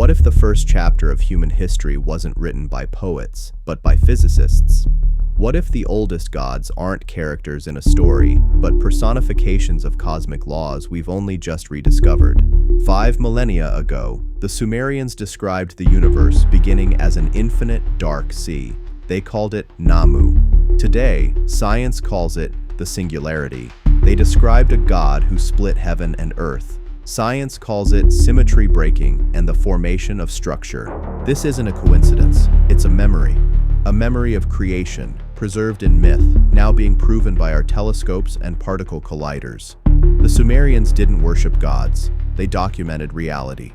what if the first chapter of human history wasn't written by poets, but by physicists? What if the oldest gods aren't characters in a story, but personifications of cosmic laws we've only just rediscovered? 5 millennia ago, the Sumerians described the universe beginning as an infinite dark sea. They called it Namu. Today, science calls it the singularity. They described a god who split heaven and earth. Science calls it symmetry breaking and the formation of structure. This isn't a coincidence, it's a memory of creation, preserved in myth, now being proven by our telescopes and particle colliders. The Sumerians didn't worship gods, they documented reality.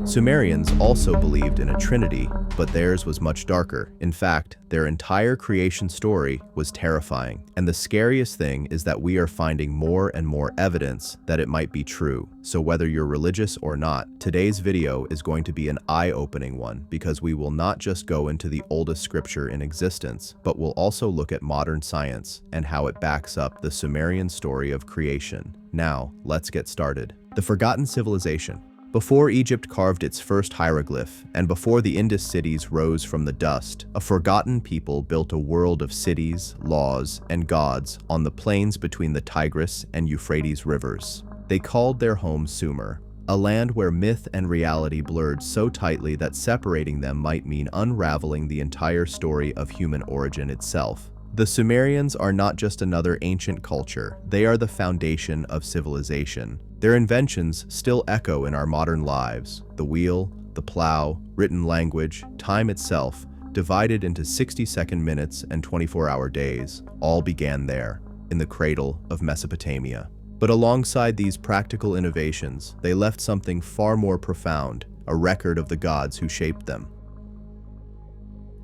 Sumerians also believed in a trinity, but theirs was much darker. In fact, their entire creation story was terrifying. And the scariest thing is that we are finding more and more evidence that it might be true. So whether you're religious or not, today's video is going to be an eye-opening one, because we will not just go into the oldest scripture in existence, but we'll also look at modern science and how it backs up the Sumerian story of creation. Now, let's get started. The forgotten civilization. Before Egypt carved its first hieroglyph, and before the Indus cities rose from the dust, a forgotten people built a world of cities, laws, and gods on the plains between the Tigris and Euphrates rivers. They called their home Sumer, a land where myth and reality blurred so tightly that separating them might mean unraveling the entire story of human origin itself. The Sumerians are not just another ancient culture, they are the foundation of civilization. Their inventions still echo in our modern lives: the wheel, the plow, written language, time itself, divided into 60-second minutes and 24-hour days, all began there, in the cradle of Mesopotamia. But alongside these practical innovations, they left something far more profound, a record of the gods who shaped them.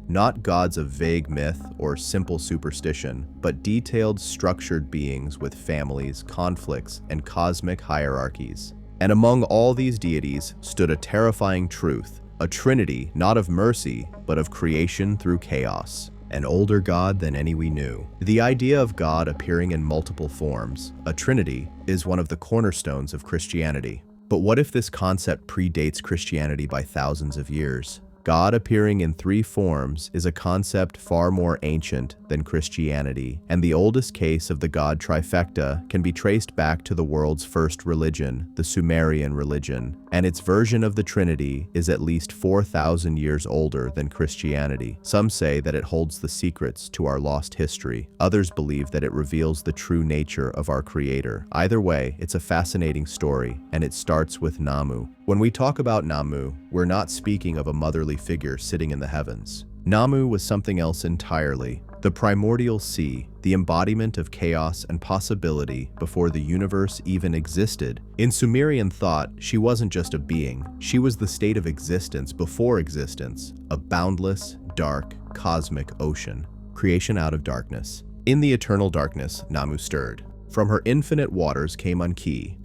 Not gods of vague myth or simple superstition, but detailed, structured beings with families, conflicts, and cosmic hierarchies. And among all these deities stood a terrifying truth, a trinity not of mercy, but of creation through chaos. An older god than any we knew. The idea of God appearing in multiple forms, a trinity, is one of the cornerstones of Christianity. But what if this concept predates Christianity by thousands of years? God appearing in 3 forms is a concept far more ancient than Christianity, and the oldest case of the God trifecta can be traced back to the world's first religion, the Sumerian religion, and its version of the Trinity is at least 4,000 years older than Christianity. Some say that it holds the secrets to our lost history. Others believe that it reveals the true nature of our Creator. Either way, it's a fascinating story, and it starts with Namu. When we talk about Namu, we're not speaking of a motherly figure sitting in the heavens. Namu was something else entirely. The primordial sea, the embodiment of chaos and possibility before the universe even existed. In Sumerian thought, she wasn't just a being, she was the state of existence before existence, a boundless, dark, cosmic ocean. Creation out of darkness. In the eternal darkness, Namu stirred. From her infinite waters came Enki,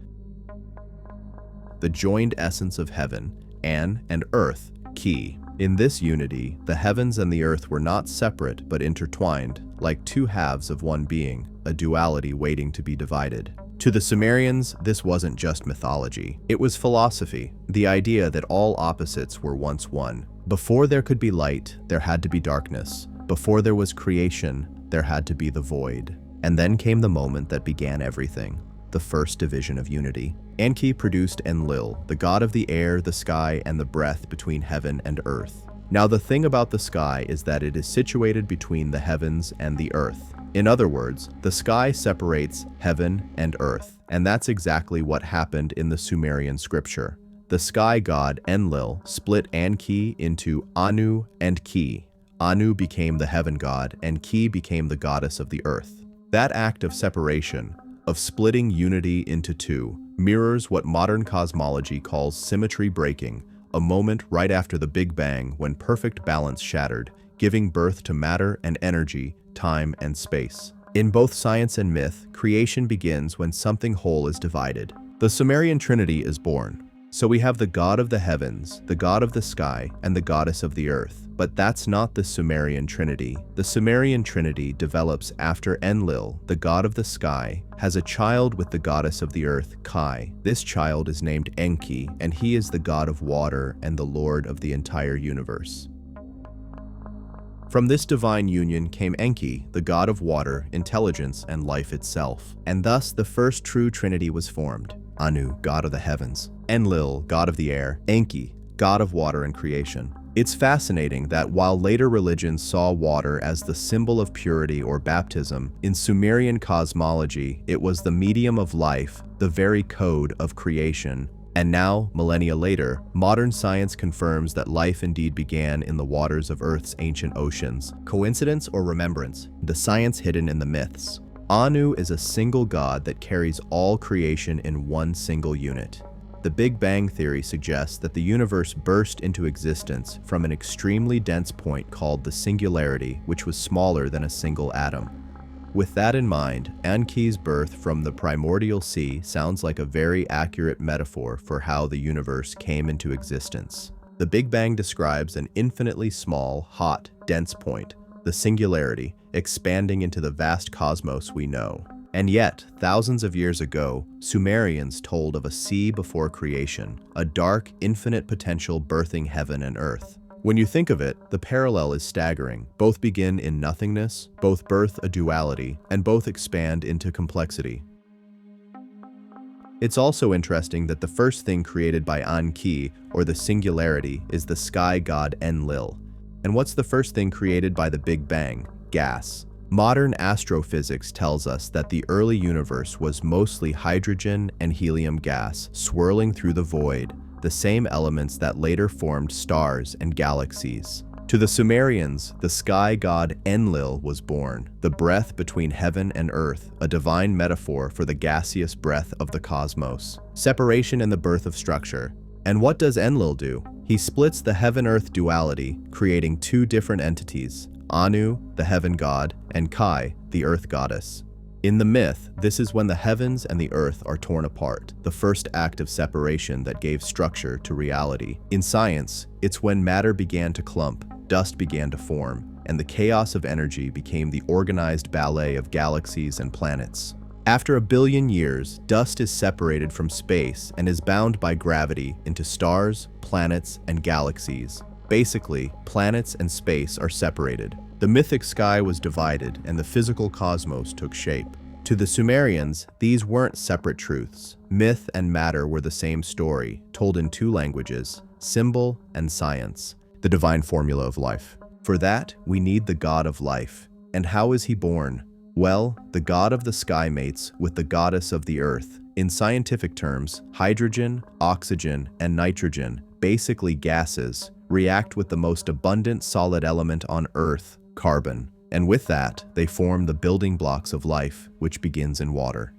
the joined essence of heaven, An and earth, Ki. In this unity, the heavens and the earth were not separate but intertwined, like 2 halves of one being, a duality waiting to be divided. To the Sumerians, this wasn't just mythology. It was philosophy, the idea that all opposites were once one. Before there could be light, there had to be darkness. Before there was creation, there had to be the void. And then came the moment that began everything, the first division of unity. Enki produced Enlil, the god of the air, the sky, and the breath between heaven and earth. Now the thing about the sky is that it is situated between the heavens and the earth. In other words, the sky separates heaven and earth, and that's exactly what happened in the Sumerian scripture. The sky god Enlil split Enki into Anu and Ki. Anu became the heaven god, and Ki became the goddess of the earth. That act of separation, of splitting unity into 2, mirrors what modern cosmology calls symmetry breaking, a moment right after the Big Bang when perfect balance shattered, giving birth to matter and energy, time and space. In both science and myth, creation begins when something whole is divided. The Sumerian Trinity is born. So we have the god of the heavens, the god of the sky, and the goddess of the earth. But that's not the Sumerian Trinity. The Sumerian Trinity develops after Enlil, the god of the sky, has a child with the goddess of the earth, Kai. This child is named Enki, and he is the god of water and the lord of the entire universe. From this divine union came Enki, the god of water, intelligence, and life itself. And thus the first true Trinity was formed. Anu, god of the heavens; Enlil, god of the air; Enki, god of water and creation. It's fascinating that while later religions saw water as the symbol of purity or baptism, in Sumerian cosmology, it was the medium of life, the very code of creation. And now, millennia later, modern science confirms that life indeed began in the waters of Earth's ancient oceans. Coincidence or remembrance? The science hidden in the myths. Anu is a single god that carries all creation in one single unit. The Big Bang theory suggests that the universe burst into existence from an extremely dense point called the singularity, which was smaller than a single atom. With that in mind, Enki's birth from the primordial sea sounds like a very accurate metaphor for how the universe came into existence. The Big Bang describes an infinitely small, hot, dense point, the singularity, expanding into the vast cosmos we know. And yet, thousands of years ago, Sumerians told of a sea before creation, a dark, infinite potential birthing heaven and earth. When you think of it, the parallel is staggering. Both begin in nothingness, both birth a duality, and both expand into complexity. It's also interesting that the first thing created by Enki, or the singularity, is the sky god Enlil. And what's the first thing created by the Big Bang? Gas. Modern astrophysics tells us that the early universe was mostly hydrogen and helium gas swirling through the void, the same elements that later formed stars and galaxies. To the Sumerians, the sky god Enlil was born, the breath between heaven and earth, a divine metaphor for the gaseous breath of the cosmos. Separation and the birth of structure. And what does Enlil do? He splits the heaven-earth duality, creating two different entities, Anu, the heaven god, and Kai, the earth goddess. In the myth, this is when the heavens and the earth are torn apart, the first act of separation that gave structure to reality. In science, it's when matter began to clump, dust began to form, and the chaos of energy became the organized ballet of galaxies and planets. After 1 billion years, dust is separated from space and is bound by gravity into stars, planets, and galaxies. Basically, planets and space are separated. The mythic sky was divided and the physical cosmos took shape. To the Sumerians, these weren't separate truths. Myth and matter were the same story, told in two languages, symbol and science, the divine formula of life. For that, we need the god of life. And how is he born? Well, the god of the sky mates with the goddess of the earth. In scientific terms, hydrogen, oxygen, and nitrogen, basically gases, react with the most abundant solid element on Earth, carbon. And with that, they form the building blocks of life, which begins in water.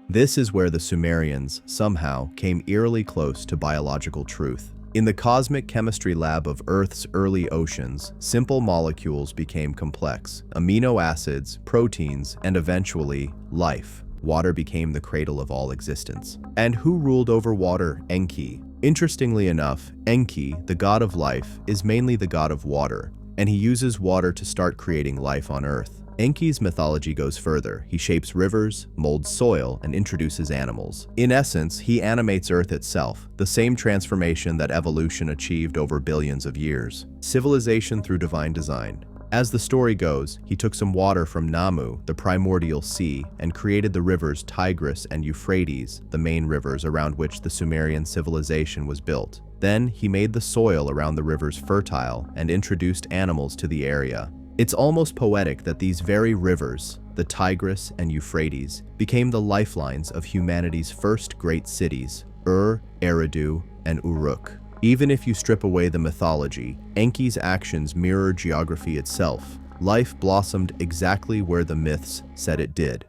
This is where the Sumerians, somehow, came eerily close to biological truth. In the cosmic chemistry lab of Earth's early oceans, simple molecules became complex, amino acids, proteins, and eventually, life. Water became the cradle of all existence. And who ruled over water? Enki. Interestingly enough, Enki, the god of life, is mainly the god of water, and he uses water to start creating life on Earth. Enki's mythology goes further. He shapes rivers, molds soil, and introduces animals. In essence, he animates Earth itself, the same transformation that evolution achieved over billions of years. Civilization through divine design. As the story goes, he took some water from Namu, the primordial sea, and created the rivers Tigris and Euphrates, the main rivers around which the Sumerian civilization was built. Then he made the soil around the rivers fertile and introduced animals to the area. It's almost poetic that these very rivers, the Tigris and Euphrates, became the lifelines of humanity's first great cities, Eridu, and Uruk. Even if you strip away the mythology, Enki's actions mirror geography itself. Life blossomed exactly where the myths said it did.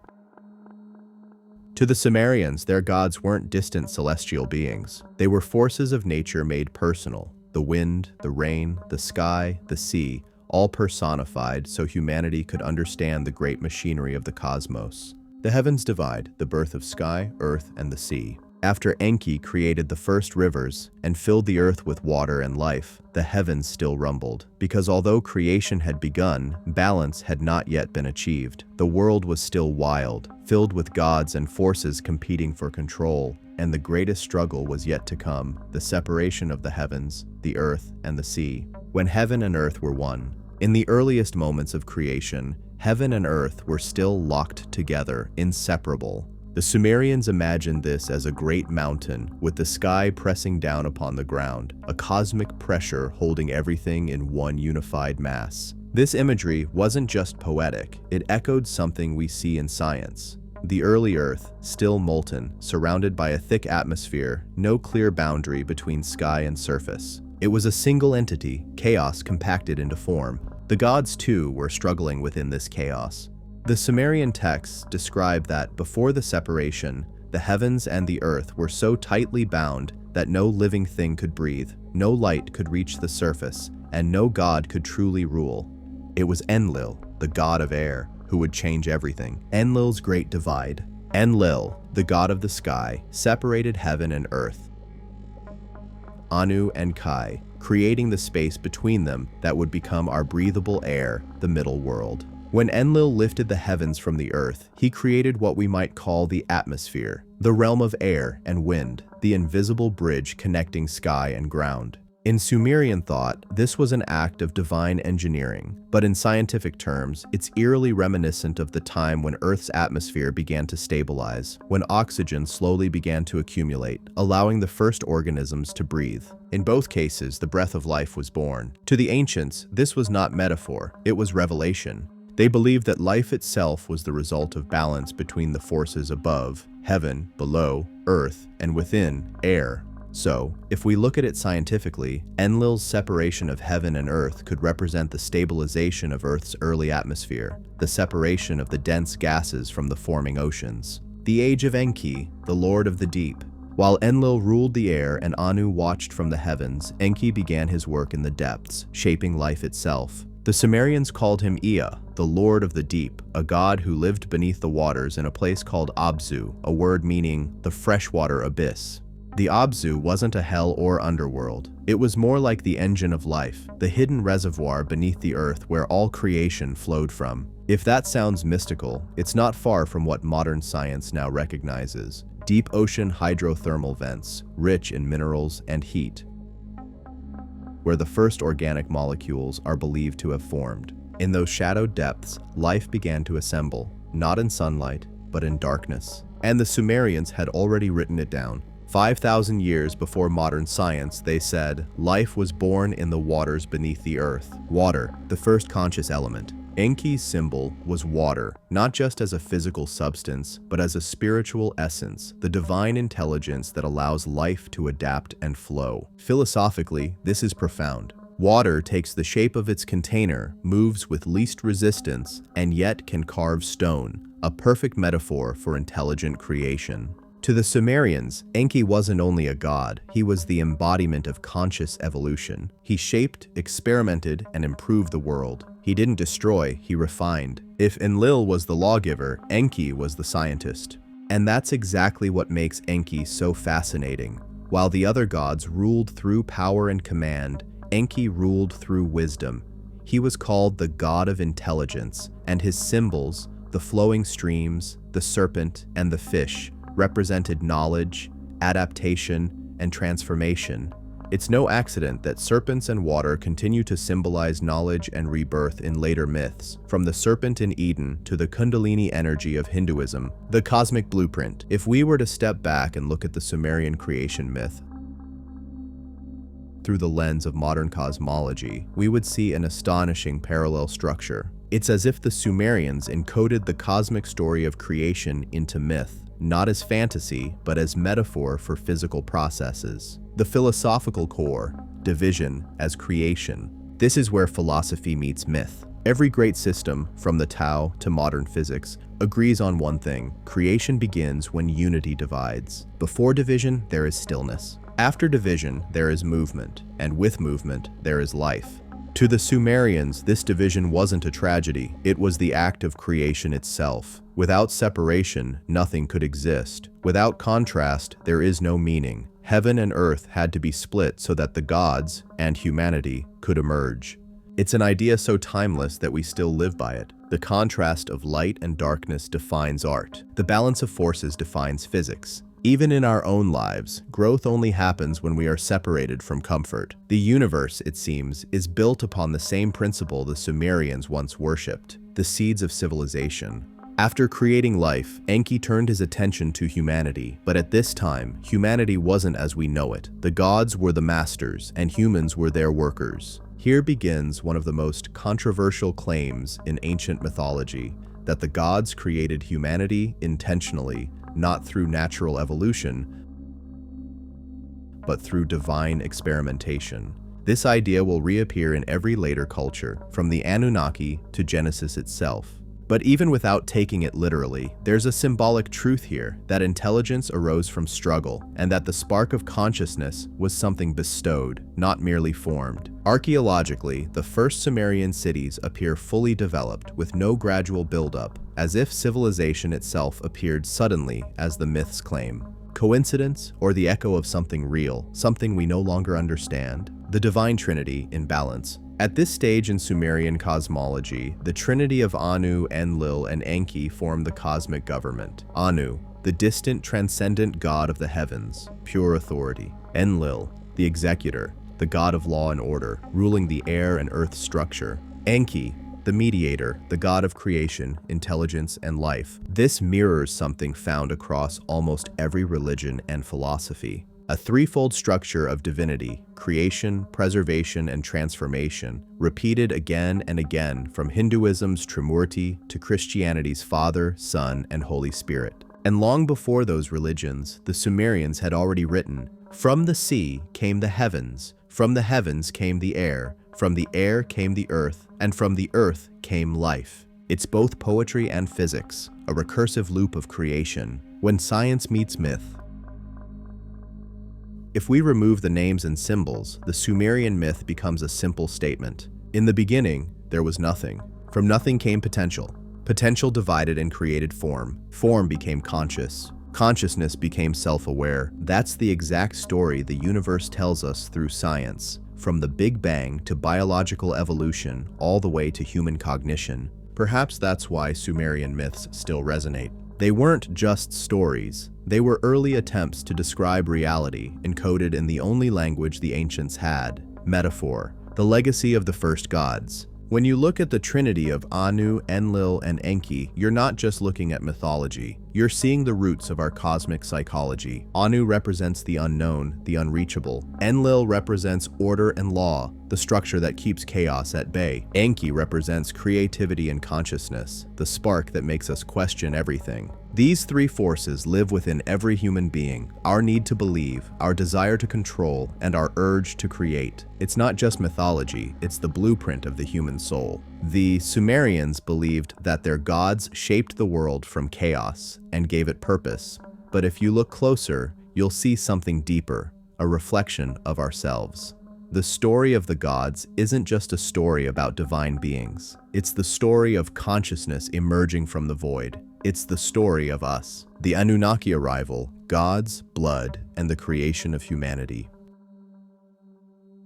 To the Sumerians, their gods weren't distant celestial beings. They were forces of nature made personal. The wind, the rain, the sky, the sea, all personified so humanity could understand the great machinery of the cosmos. The heavens divide, the birth of sky, earth, and the sea. After Enki created the first rivers and filled the earth with water and life, the heavens still rumbled. Because although creation had begun, balance had not yet been achieved. The world was still wild, filled with gods and forces competing for control, and the greatest struggle was yet to come, the separation of the heavens, the earth, and the sea. When heaven and earth were one. In the earliest moments of creation, heaven and earth were still locked together, inseparable. The Sumerians imagined this as a great mountain, with the sky pressing down upon the ground, a cosmic pressure holding everything in one unified mass. This imagery wasn't just poetic, it echoed something we see in science. The early Earth, still molten, surrounded by a thick atmosphere, no clear boundary between sky and surface. It was a single entity, chaos compacted into form. The gods, too, were struggling within this chaos. The Sumerian texts describe that before the separation, the heavens and the earth were so tightly bound that no living thing could breathe, no light could reach the surface, and no god could truly rule. It was Enlil, the god of air, who would change everything. Enlil's great divide. Enlil, the god of the sky, separated heaven and earth. Anu and Kai, creating the space between them that would become our breathable air, the middle world. When Enlil lifted the heavens from the earth, he created what we might call the atmosphere, the realm of air and wind, the invisible bridge connecting sky and ground. In Sumerian thought, this was an act of divine engineering, but in scientific terms, it's eerily reminiscent of the time when Earth's atmosphere began to stabilize, when oxygen slowly began to accumulate, allowing the first organisms to breathe. In both cases, the breath of life was born. To the ancients, this was not metaphor, it was revelation. They believed that life itself was the result of balance between the forces above, heaven, below, earth, and within, air. So, if we look at it scientifically, Enlil's separation of heaven and earth could represent the stabilization of Earth's early atmosphere, the separation of the dense gases from the forming oceans. The age of Enki, the lord of the deep. While Enlil ruled the air and Anu watched from the heavens, Enki began his work in the depths, shaping life itself. The Sumerians called him Ea, the lord of the deep, a god who lived beneath the waters in a place called Abzu, a word meaning the freshwater abyss. The Abzu wasn't a hell or underworld. It was more like the engine of life, the hidden reservoir beneath the earth where all creation flowed from. If that sounds mystical, it's not far from what modern science now recognizes: deep ocean hydrothermal vents, rich in minerals and heat, where the first organic molecules are believed to have formed. In those shadowed depths, life began to assemble, not in sunlight, but in darkness. And the Sumerians had already written it down. 5,000 years before modern science, they said, life was born in the waters beneath the earth. Water, the first conscious element. Enki's symbol was water, not just as a physical substance, but as a spiritual essence, the divine intelligence that allows life to adapt and flow. Philosophically, this is profound. Water takes the shape of its container, moves with least resistance, and yet can carve stone, a perfect metaphor for intelligent creation. To the Sumerians, Enki wasn't only a god, he was the embodiment of conscious evolution. He shaped, experimented, and improved the world. He didn't destroy, he refined. If Enlil was the lawgiver, Enki was the scientist. And that's exactly what makes Enki so fascinating. While the other gods ruled through power and command, Enki ruled through wisdom. He was called the god of intelligence, and his symbols, the flowing streams, the serpent, and the fish, represented knowledge, adaptation, and transformation. It's no accident that serpents and water continue to symbolize knowledge and rebirth in later myths, from the serpent in Eden to the Kundalini energy of Hinduism, the cosmic blueprint. If we were to step back and look at the Sumerian creation myth through the lens of modern cosmology, we would see an astonishing parallel structure. It's as if the Sumerians encoded the cosmic story of creation into myth, not as fantasy, but as metaphor for physical processes. The philosophical core, division as creation. This is where philosophy meets myth. Every great system, from the Tao to modern physics, agrees on one thing: creation begins when unity divides. Before division, there is stillness. After division, there is movement, and with movement, there is life. To the Sumerians, this division wasn't a tragedy, it was the act of creation itself. Without separation, nothing could exist. Without contrast, there is no meaning. Heaven and earth had to be split so that the gods and humanity could emerge. It's an idea so timeless that we still live by it. The contrast of light and darkness defines art. The balance of forces defines physics. Even in our own lives, growth only happens when we are separated from comfort. The universe, it seems, is built upon the same principle the Sumerians once worshipped, the seeds of civilization. After creating life, Enki turned his attention to humanity, but at this time, humanity wasn't as we know it. The gods were the masters, and humans were their workers. Here begins one of the most controversial claims in ancient mythology, that the gods created humanity intentionally, not through natural evolution, but through divine experimentation. This idea will reappear in every later culture, from the Anunnaki to Genesis itself. But even without taking it literally, there's a symbolic truth here, that intelligence arose from struggle, and that the spark of consciousness was something bestowed, not merely formed. Archaeologically, the first Sumerian cities appear fully developed, with no gradual buildup, as if civilization itself appeared suddenly, as the myths claim. Coincidence, or the echo of something real, something we no longer understand? The divine trinity in balance. At this stage in Sumerian cosmology, the trinity of Anu, Enlil, and Enki form the cosmic government. Anu, the distant, transcendent god of the heavens, pure authority. Enlil, the executor, the god of law and order, ruling the air and earth structure. Enki, the mediator, the god of creation, intelligence, and life. This mirrors something found across almost every religion and philosophy. A threefold structure of divinity, creation, preservation, and transformation, repeated again and again from Hinduism's Trimurti to Christianity's Father, Son, and Holy Spirit. And long before those religions, the Sumerians had already written, "From the sea came the heavens, from the heavens came the air came the earth, and from the earth came life." It's both poetry and physics, a recursive loop of creation. When science meets myth, if we remove the names and symbols, the Sumerian myth becomes a simple statement. In the beginning, there was nothing. From nothing came potential. Potential divided and created form. Form became conscious. Consciousness became self-aware. That's the exact story the universe tells us through science, from the Big Bang to biological evolution, all the way to human cognition. Perhaps that's why Sumerian myths still resonate. They weren't just stories. They were early attempts to describe reality, encoded in the only language the ancients had, metaphor, the legacy of the first gods. When you look at the trinity of Anu, Enlil, and Enki, you're not just looking at mythology. You're seeing the roots of our cosmic psychology. Anu represents the unknown, the unreachable. Enlil represents order and law, the structure that keeps chaos at bay. Enki represents creativity and consciousness, the spark that makes us question everything. These three forces live within every human being: our need to believe, our desire to control, and our urge to create. It's not just mythology, it's the blueprint of the human soul. The Sumerians believed that their gods shaped the world from chaos and gave it purpose. But if you look closer, you'll see something deeper, a reflection of ourselves. The story of the gods isn't just a story about divine beings. It's the story of consciousness emerging from the void. It's the story of us, the Anunnaki arrival, gods, blood, and the creation of humanity.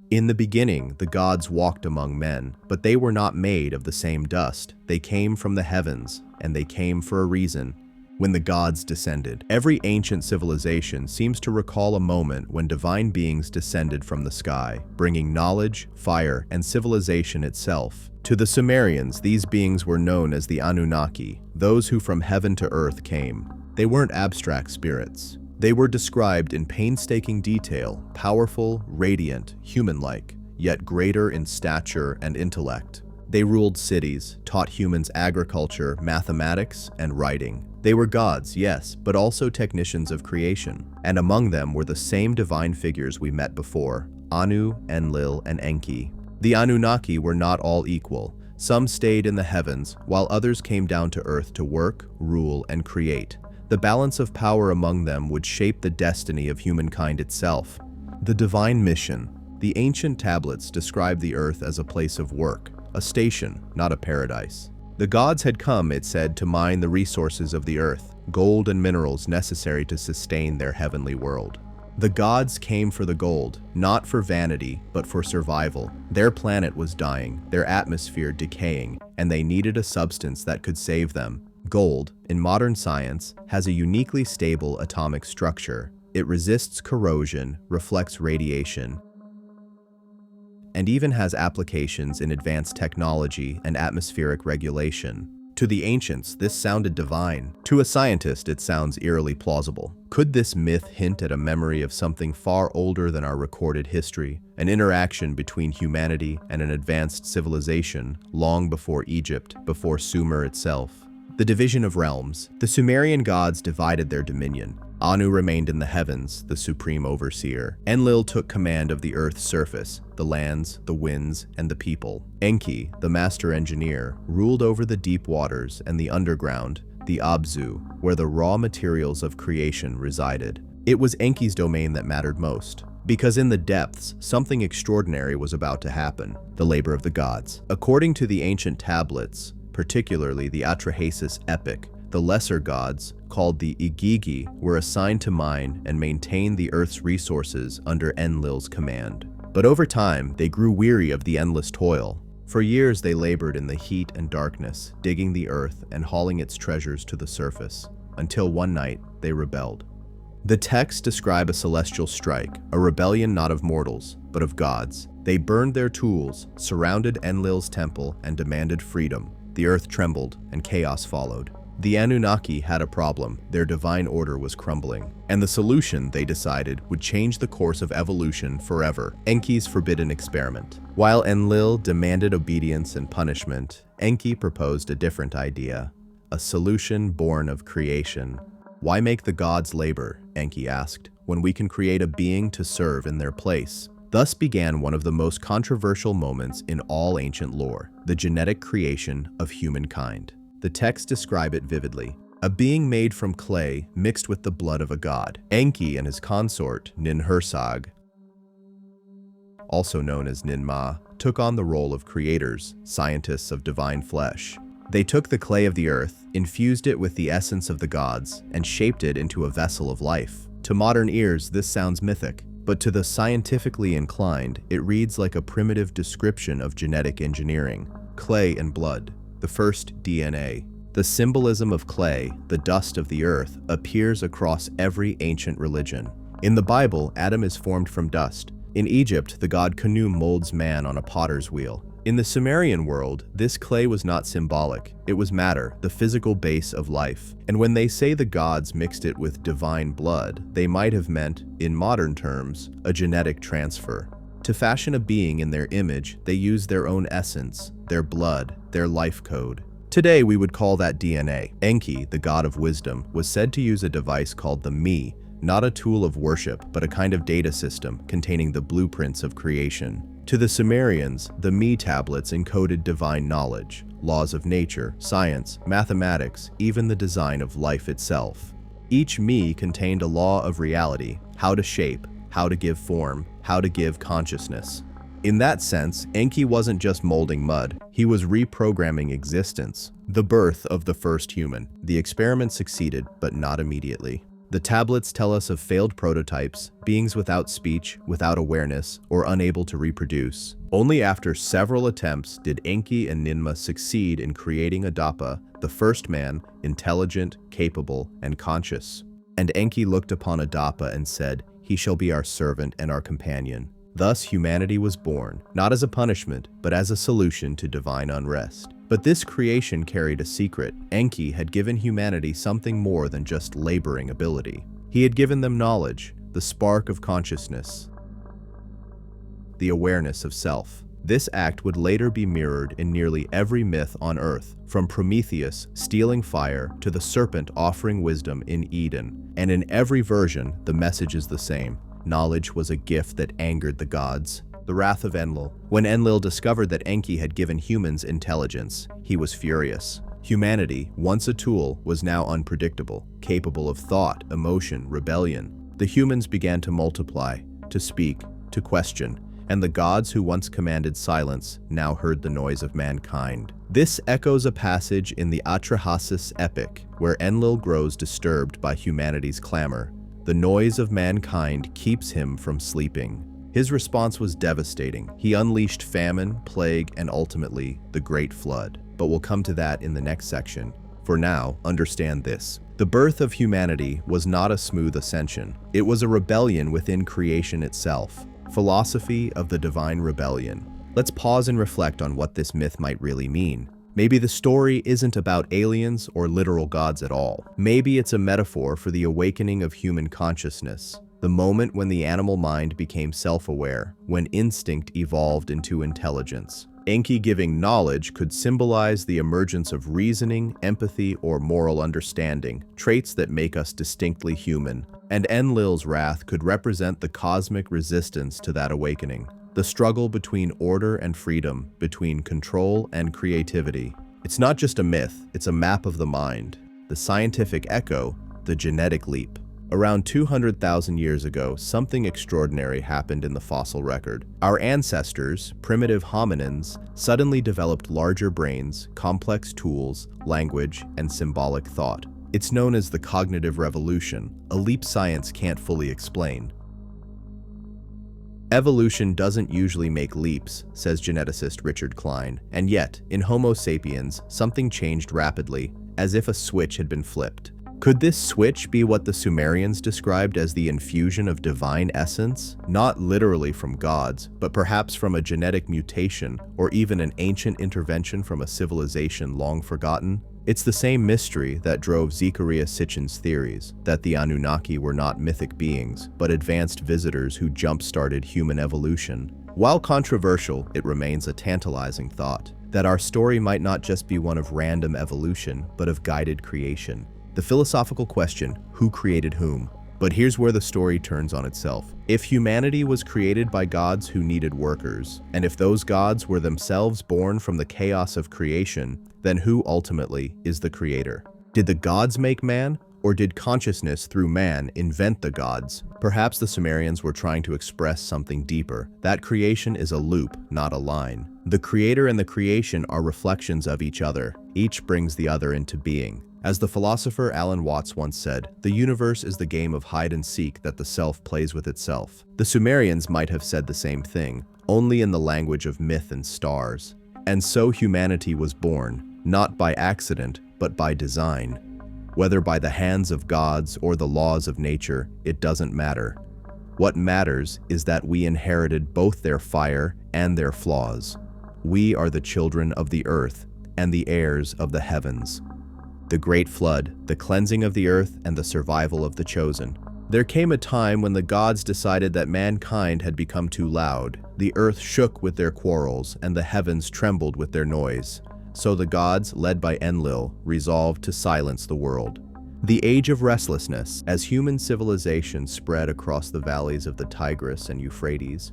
In the beginning, the gods walked among men, but they were not made of the same dust. They came from the heavens, and they came for a reason. When the gods descended, every ancient civilization seems to recall a moment when divine beings descended from the sky, bringing knowledge, fire, and civilization itself. To the Sumerians, these beings were known as the Anunnaki, those who from heaven to earth came. They weren't abstract spirits. They were described in painstaking detail, powerful, radiant, human-like, yet greater in stature and intellect. They ruled cities, taught humans agriculture, mathematics, and writing. They were gods, yes, but also technicians of creation. And among them were the same divine figures we met before: Anu, Enlil, and Enki. The Anunnaki were not all equal. Some stayed in the heavens, while others came down to earth to work, rule, and create. The balance of power among them would shape the destiny of humankind itself. The divine mission. The ancient tablets describe the earth as a place of work, a station, not a paradise. The gods had come, it said, to mine the resources of the earth, gold and minerals necessary to sustain their heavenly world. The gods came for the gold, not for vanity, but for survival. Their planet was dying, their atmosphere decaying, and they needed a substance that could save them. Gold, in modern science, has a uniquely stable atomic structure. It resists corrosion, reflects radiation, and even has applications in advanced technology and atmospheric regulation. To the ancients, this sounded divine. To a scientist, it sounds eerily plausible. Could this myth hint at a memory of something far older than our recorded history, an interaction between humanity and an advanced civilization long before Egypt, before Sumer itself? The division of realms. The Sumerian gods divided their dominion. Anu remained in the heavens, the supreme overseer. Enlil took command of the earth's surface, the lands, the winds, and the people. Enki, the master engineer, ruled over the deep waters and the underground, the Abzu, where the raw materials of creation resided. It was Enki's domain that mattered most, because in the depths, something extraordinary was about to happen, the labor of the gods. According to the ancient tablets, particularly the Atrahasis epic, the lesser gods, called the Igigi, were assigned to mine and maintain the earth's resources under Enlil's command. But over time, they grew weary of the endless toil. For years, they labored in the heat and darkness, digging the earth and hauling its treasures to the surface, until one night, they rebelled. The texts describe a celestial strike, a rebellion not of mortals, but of gods. They burned their tools, surrounded Enlil's temple, and demanded freedom. The earth trembled, and chaos followed. The Anunnaki had a problem. Their divine order was crumbling. And the solution, they decided, would change the course of evolution forever. Enki's forbidden experiment. While Enlil demanded obedience and punishment, Enki proposed a different idea. A solution born of creation. Why make the gods labor, Enki asked, when we can create a being to serve in their place? Thus began one of the most controversial moments in all ancient lore, the genetic creation of humankind. The texts describe it vividly. A being made from clay mixed with the blood of a god. Enki and his consort, Ninhursag, also known as Ninmah, took on the role of creators, scientists of divine flesh. They took the clay of the earth, infused it with the essence of the gods, and shaped it into a vessel of life. To modern ears, this sounds mythic, but to the scientifically inclined, it reads like a primitive description of genetic engineering. Clay and blood. The first DNA. The symbolism of clay, the dust of the earth, appears across every ancient religion. In the Bible, Adam is formed from dust. In Egypt, the god Khnum molds man on a potter's wheel. In the Sumerian world, this clay was not symbolic. It was matter, the physical base of life. And when they say the gods mixed it with divine blood, they might have meant, in modern terms, a genetic transfer. To fashion a being in their image, they used their own essence, their blood, their life code. Today, we would call that DNA. Enki, the god of wisdom, was said to use a device called the Me, not a tool of worship, but a kind of data system containing the blueprints of creation. To the Sumerians, the Me tablets encoded divine knowledge, laws of nature, science, mathematics, even the design of life itself. Each Me contained a law of reality, how to shape, how to give form, how to give consciousness. In that sense, Enki wasn't just molding mud, he was reprogramming existence, the birth of the first human. The experiment succeeded, but not immediately. The tablets tell us of failed prototypes, beings without speech, without awareness, or unable to reproduce. Only after several attempts did Enki and Ninmah succeed in creating Adapa, the first man, intelligent, capable, and conscious. And Enki looked upon Adapa and said, "He shall be our servant and our companion." Thus humanity was born, not as a punishment, but as a solution to divine unrest. But this creation carried a secret. Enki had given humanity something more than just laboring ability. He had given them knowledge, the spark of consciousness, the awareness of self. This act would later be mirrored in nearly every myth on Earth, from Prometheus stealing fire to the serpent offering wisdom in Eden. And in every version, the message is the same. Knowledge was a gift that angered the gods. The wrath of Enlil. When Enlil discovered that Enki had given humans intelligence, he was furious. Humanity, once a tool, was now unpredictable, capable of thought, emotion, rebellion. The humans began to multiply, to speak, to question, and the gods who once commanded silence now heard the noise of mankind. This echoes a passage in the Atrahasis epic, where Enlil grows disturbed by humanity's clamor. The noise of mankind keeps him from sleeping. His response was devastating. He unleashed famine, plague, and ultimately, the Great Flood. But we'll come to that in the next section. For now, understand this. The birth of humanity was not a smooth ascension. It was a rebellion within creation itself. Philosophy of the divine rebellion. Let's pause and reflect on what this myth might really mean. Maybe the story isn't about aliens or literal gods at all. Maybe it's a metaphor for the awakening of human consciousness, the moment when the animal mind became self-aware, when instinct evolved into intelligence. Enki giving knowledge could symbolize the emergence of reasoning, empathy, or moral understanding, traits that make us distinctly human. And Enlil's wrath could represent the cosmic resistance to that awakening. The struggle between order and freedom, between control and creativity. It's not just a myth, it's a map of the mind. The scientific echo, the genetic leap. Around 200,000 years ago, something extraordinary happened in the fossil record. Our ancestors, primitive hominins, suddenly developed larger brains, complex tools, language, and symbolic thought. It's known as the cognitive revolution, a leap science can't fully explain. Evolution doesn't usually make leaps, says geneticist Richard Klein, and yet, in Homo sapiens, something changed rapidly, as if a switch had been flipped. Could this switch be what the Sumerians described as the infusion of divine essence? Not literally from gods, but perhaps from a genetic mutation or even an ancient intervention from a civilization long forgotten? It's the same mystery that drove Zecharia Sitchin's theories, that the Anunnaki were not mythic beings, but advanced visitors who jump-started human evolution. While controversial, it remains a tantalizing thought, that our story might not just be one of random evolution, but of guided creation. The philosophical question, who created whom? But here's where the story turns on itself. If humanity was created by gods who needed workers, and if those gods were themselves born from the chaos of creation, then who ultimately is the creator? Did the gods make man, or did consciousness through man invent the gods? Perhaps the Sumerians were trying to express something deeper, that creation is a loop, not a line. The creator and the creation are reflections of each other. Each brings the other into being. As the philosopher Alan Watts once said, the universe is the game of hide and seek that the self plays with itself. The Sumerians might have said the same thing, only in the language of myth and stars. And so humanity was born, not by accident, but by design. Whether by the hands of gods or the laws of nature, it doesn't matter. What matters is that we inherited both their fire and their flaws. We are the children of the earth and the heirs of the heavens. The Great Flood, the cleansing of the earth, and the survival of the chosen. There came a time when the gods decided that mankind had become too loud. The earth shook with their quarrels, and the heavens trembled with their noise. So the gods, led by Enlil, resolved to silence the world. The age of restlessness, as human civilization spread across the valleys of the Tigris and Euphrates.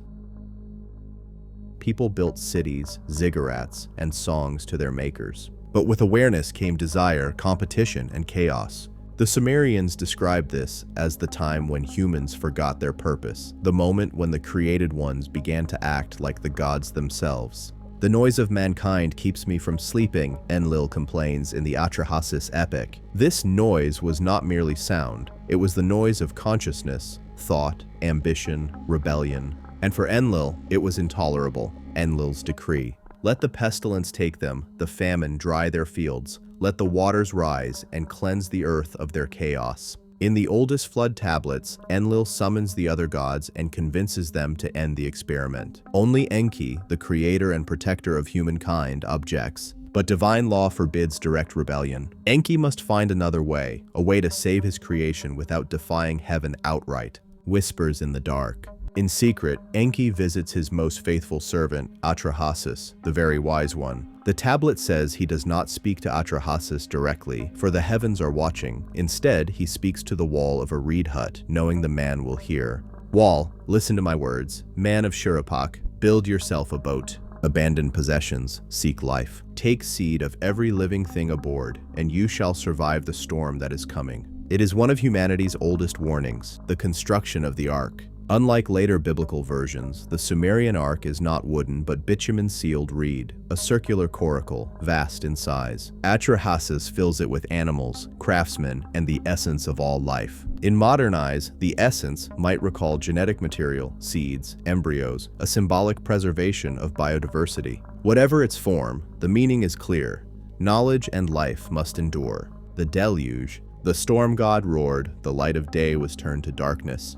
People built cities, ziggurats, and songs to their makers. But with awareness came desire, competition, and chaos. The Sumerians described this as the time when humans forgot their purpose, the moment when the created ones began to act like the gods themselves. The noise of mankind keeps me from sleeping, Enlil complains in the Atrahasis epic. This noise was not merely sound, it was the noise of consciousness, thought, ambition, rebellion. And for Enlil, it was intolerable, Enlil's decree. Let the pestilence take them, the famine dry their fields. Let the waters rise and cleanse the earth of their chaos. In the oldest flood tablets, Enlil summons the other gods and convinces them to end the experiment. Only Enki, the creator and protector of humankind, objects. But divine law forbids direct rebellion. Enki must find another way, a way to save his creation without defying heaven outright. Whispers in the dark. In secret, Enki visits his most faithful servant, Atrahasis, the very wise one. The tablet says he does not speak to Atrahasis directly, for the heavens are watching. Instead, he speaks to the wall of a reed hut, knowing the man will hear. Wall, listen to my words. Man of Shuruppak, build yourself a boat. Abandon possessions, seek life. Take seed of every living thing aboard, and you shall survive the storm that is coming. It is one of humanity's oldest warnings, the construction of the ark. Unlike later biblical versions, the Sumerian ark is not wooden but bitumen-sealed reed, a circular coracle, vast in size. Atrahasis fills it with animals, craftsmen, and the essence of all life. In modern eyes, the essence might recall genetic material, seeds, embryos, a symbolic preservation of biodiversity. Whatever its form, the meaning is clear. Knowledge and life must endure. The deluge, the storm god roared, the light of day was turned to darkness.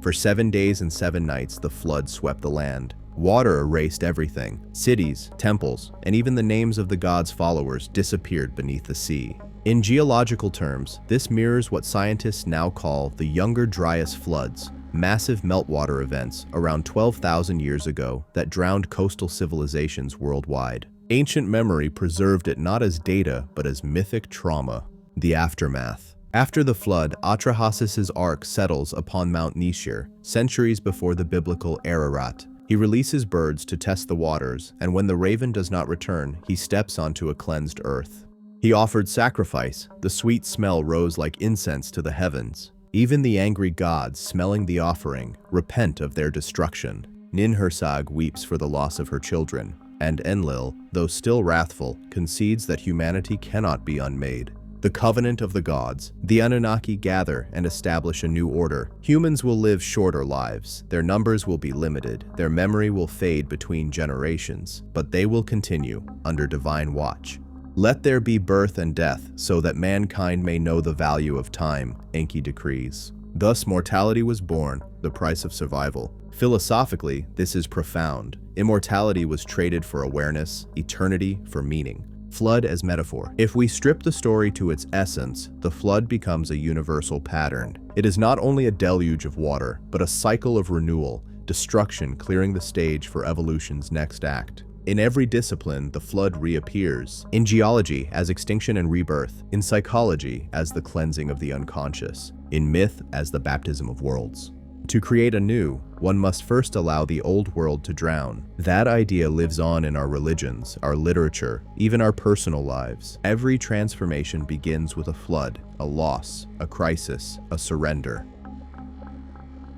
For 7 days and 7 nights, the flood swept the land. Water erased everything. Cities, temples, and even the names of the gods' followers disappeared beneath the sea. In geological terms, this mirrors what scientists now call the Younger Dryas floods, massive meltwater events around 12,000 years ago that drowned coastal civilizations worldwide. Ancient memory preserved it not as data, but as mythic trauma. The aftermath. After the flood, Atrahasis's ark settles upon Mount Nishir, centuries before the biblical Ararat. He releases birds to test the waters, and when the raven does not return, he steps onto a cleansed earth. He offered sacrifice. The sweet smell rose like incense to the heavens. Even the angry gods, smelling the offering, repent of their destruction. Ninhursag weeps for the loss of her children, and Enlil, though still wrathful, concedes that humanity cannot be unmade. The covenant of the gods. The Anunnaki gather and establish a new order. Humans will live shorter lives. Their numbers will be limited. Their memory will fade between generations, but they will continue under divine watch. Let there be birth and death, so that mankind may know the value of time, Enki decrees. Thus mortality was born, the price of survival. Philosophically, this is profound. Immortality was traded for awareness, eternity for meaning. Flood as metaphor. If we strip the story to its essence, the flood becomes a universal pattern. It is not only a deluge of water, but a cycle of renewal, destruction clearing the stage for evolution's next act. In every discipline, the flood reappears. In geology, as extinction and rebirth. In psychology, as the cleansing of the unconscious. In myth, as the baptism of worlds. To create anew, one must first allow the old world to drown. That idea lives on in our religions, our literature, even our personal lives. Every transformation begins with a flood, a loss, a crisis, a surrender.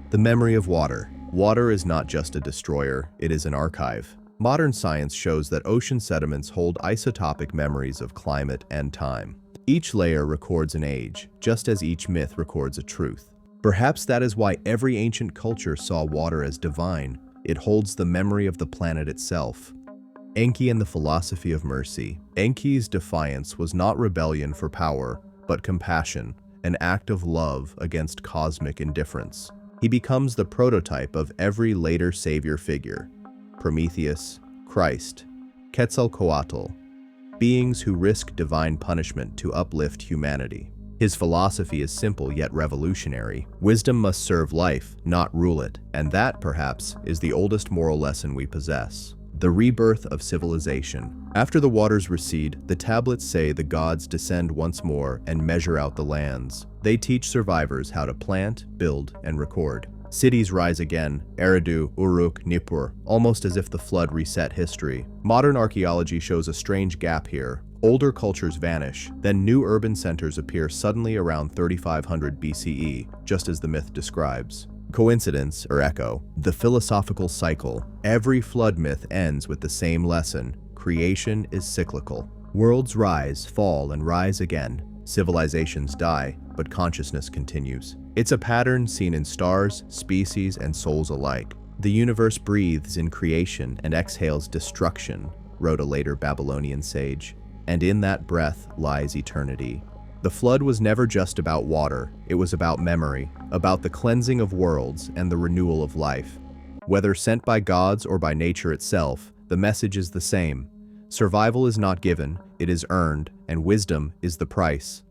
The memory of water. Water is not just a destroyer, it is an archive. Modern science shows that ocean sediments hold isotopic memories of climate and time. Each layer records an age, just as each myth records a truth. Perhaps that is why every ancient culture saw water as divine. It holds the memory of the planet itself. Enki and the philosophy of mercy. Enki's defiance was not rebellion for power, but compassion, an act of love against cosmic indifference. He becomes the prototype of every later savior figure. Prometheus, Christ, Quetzalcoatl, beings who risk divine punishment to uplift humanity. His philosophy is simple yet revolutionary. Wisdom must serve life, not rule it, and that, perhaps, is the oldest moral lesson we possess. The rebirth of civilization. After the waters recede, the tablets say the gods descend once more and measure out the lands. They teach survivors how to plant, build, and record. Cities rise again, Eridu, Uruk, Nippur, almost as if the flood reset history. Modern archaeology shows a strange gap here. Older cultures vanish, then new urban centers appear suddenly around 3500 BCE, just as the myth describes. Coincidence, or echo, the philosophical cycle. Every flood myth ends with the same lesson. Creation is cyclical. Worlds rise, fall, and rise again. Civilizations die, but consciousness continues. It's a pattern seen in stars, species, and souls alike. The universe breathes in creation and exhales destruction, wrote a later Babylonian sage. And in that breath lies eternity. The flood was never just about water, it was about memory, about the cleansing of worlds and the renewal of life. Whether sent by gods or by nature itself, the message is the same. Survival is not given, it is earned, and wisdom is the price.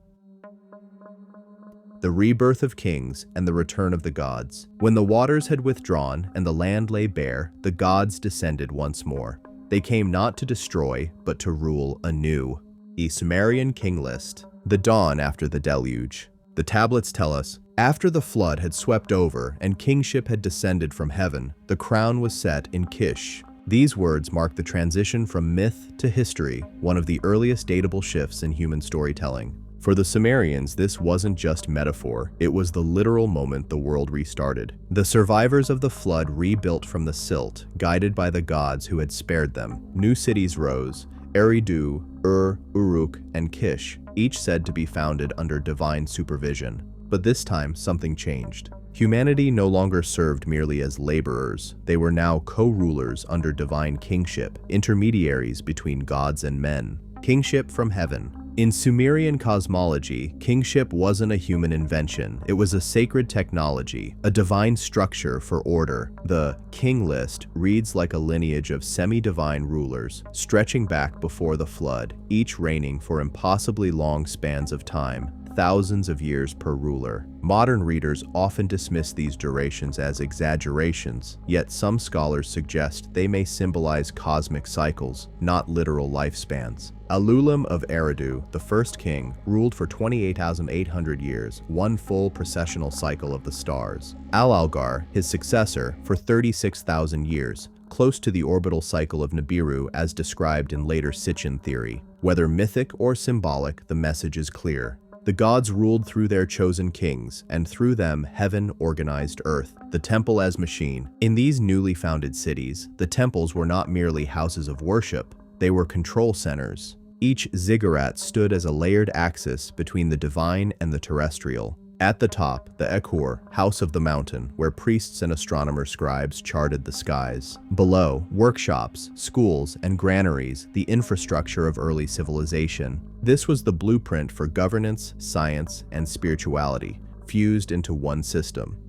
The rebirth of kings and the return of the gods. When the waters had withdrawn and the land lay bare, the gods descended once more. They came not to destroy, but to rule anew. A Sumerian king list. The dawn after the deluge. The tablets tell us, after the flood had swept over and kingship had descended from heaven, the crown was set in Kish. These words mark the transition from myth to history, one of the earliest datable shifts in human storytelling. For the Sumerians, this wasn't just metaphor, it was the literal moment the world restarted. The survivors of the flood rebuilt from the silt, guided by the gods who had spared them. New cities rose: Eridu, Uruk, and Kish, each said to be founded under divine supervision. But this time, something changed. Humanity no longer served merely as laborers. They were now co-rulers under divine kingship, intermediaries between gods and men. Kingship from heaven. In Sumerian cosmology, kingship wasn't a human invention. It was a sacred technology, a divine structure for order. The king list reads like a lineage of semi-divine rulers, stretching back before the flood, each reigning for impossibly long spans of time, thousands of years per ruler. Modern readers often dismiss these durations as exaggerations, yet some scholars suggest they may symbolize cosmic cycles, not literal lifespans. Alulim of Eridu, the first king, ruled for 28,800 years, one full precessional cycle of the stars. Algar, his successor, for 36,000 years, close to the orbital cycle of Nibiru as described in later Sitchin theory. Whether mythic or symbolic, the message is clear. The gods ruled through their chosen kings, and through them heaven organized earth, the temple as machine. In these newly founded cities, the temples were not merely houses of worship, they were control centers. Each ziggurat stood as a layered axis between the divine and the terrestrial. At the top, the Ekur, house of the mountain, where priests and astronomer scribes charted the skies. Below, workshops, schools, and granaries, the infrastructure of early civilization. This was the blueprint for governance, science, and spirituality, fused into one system.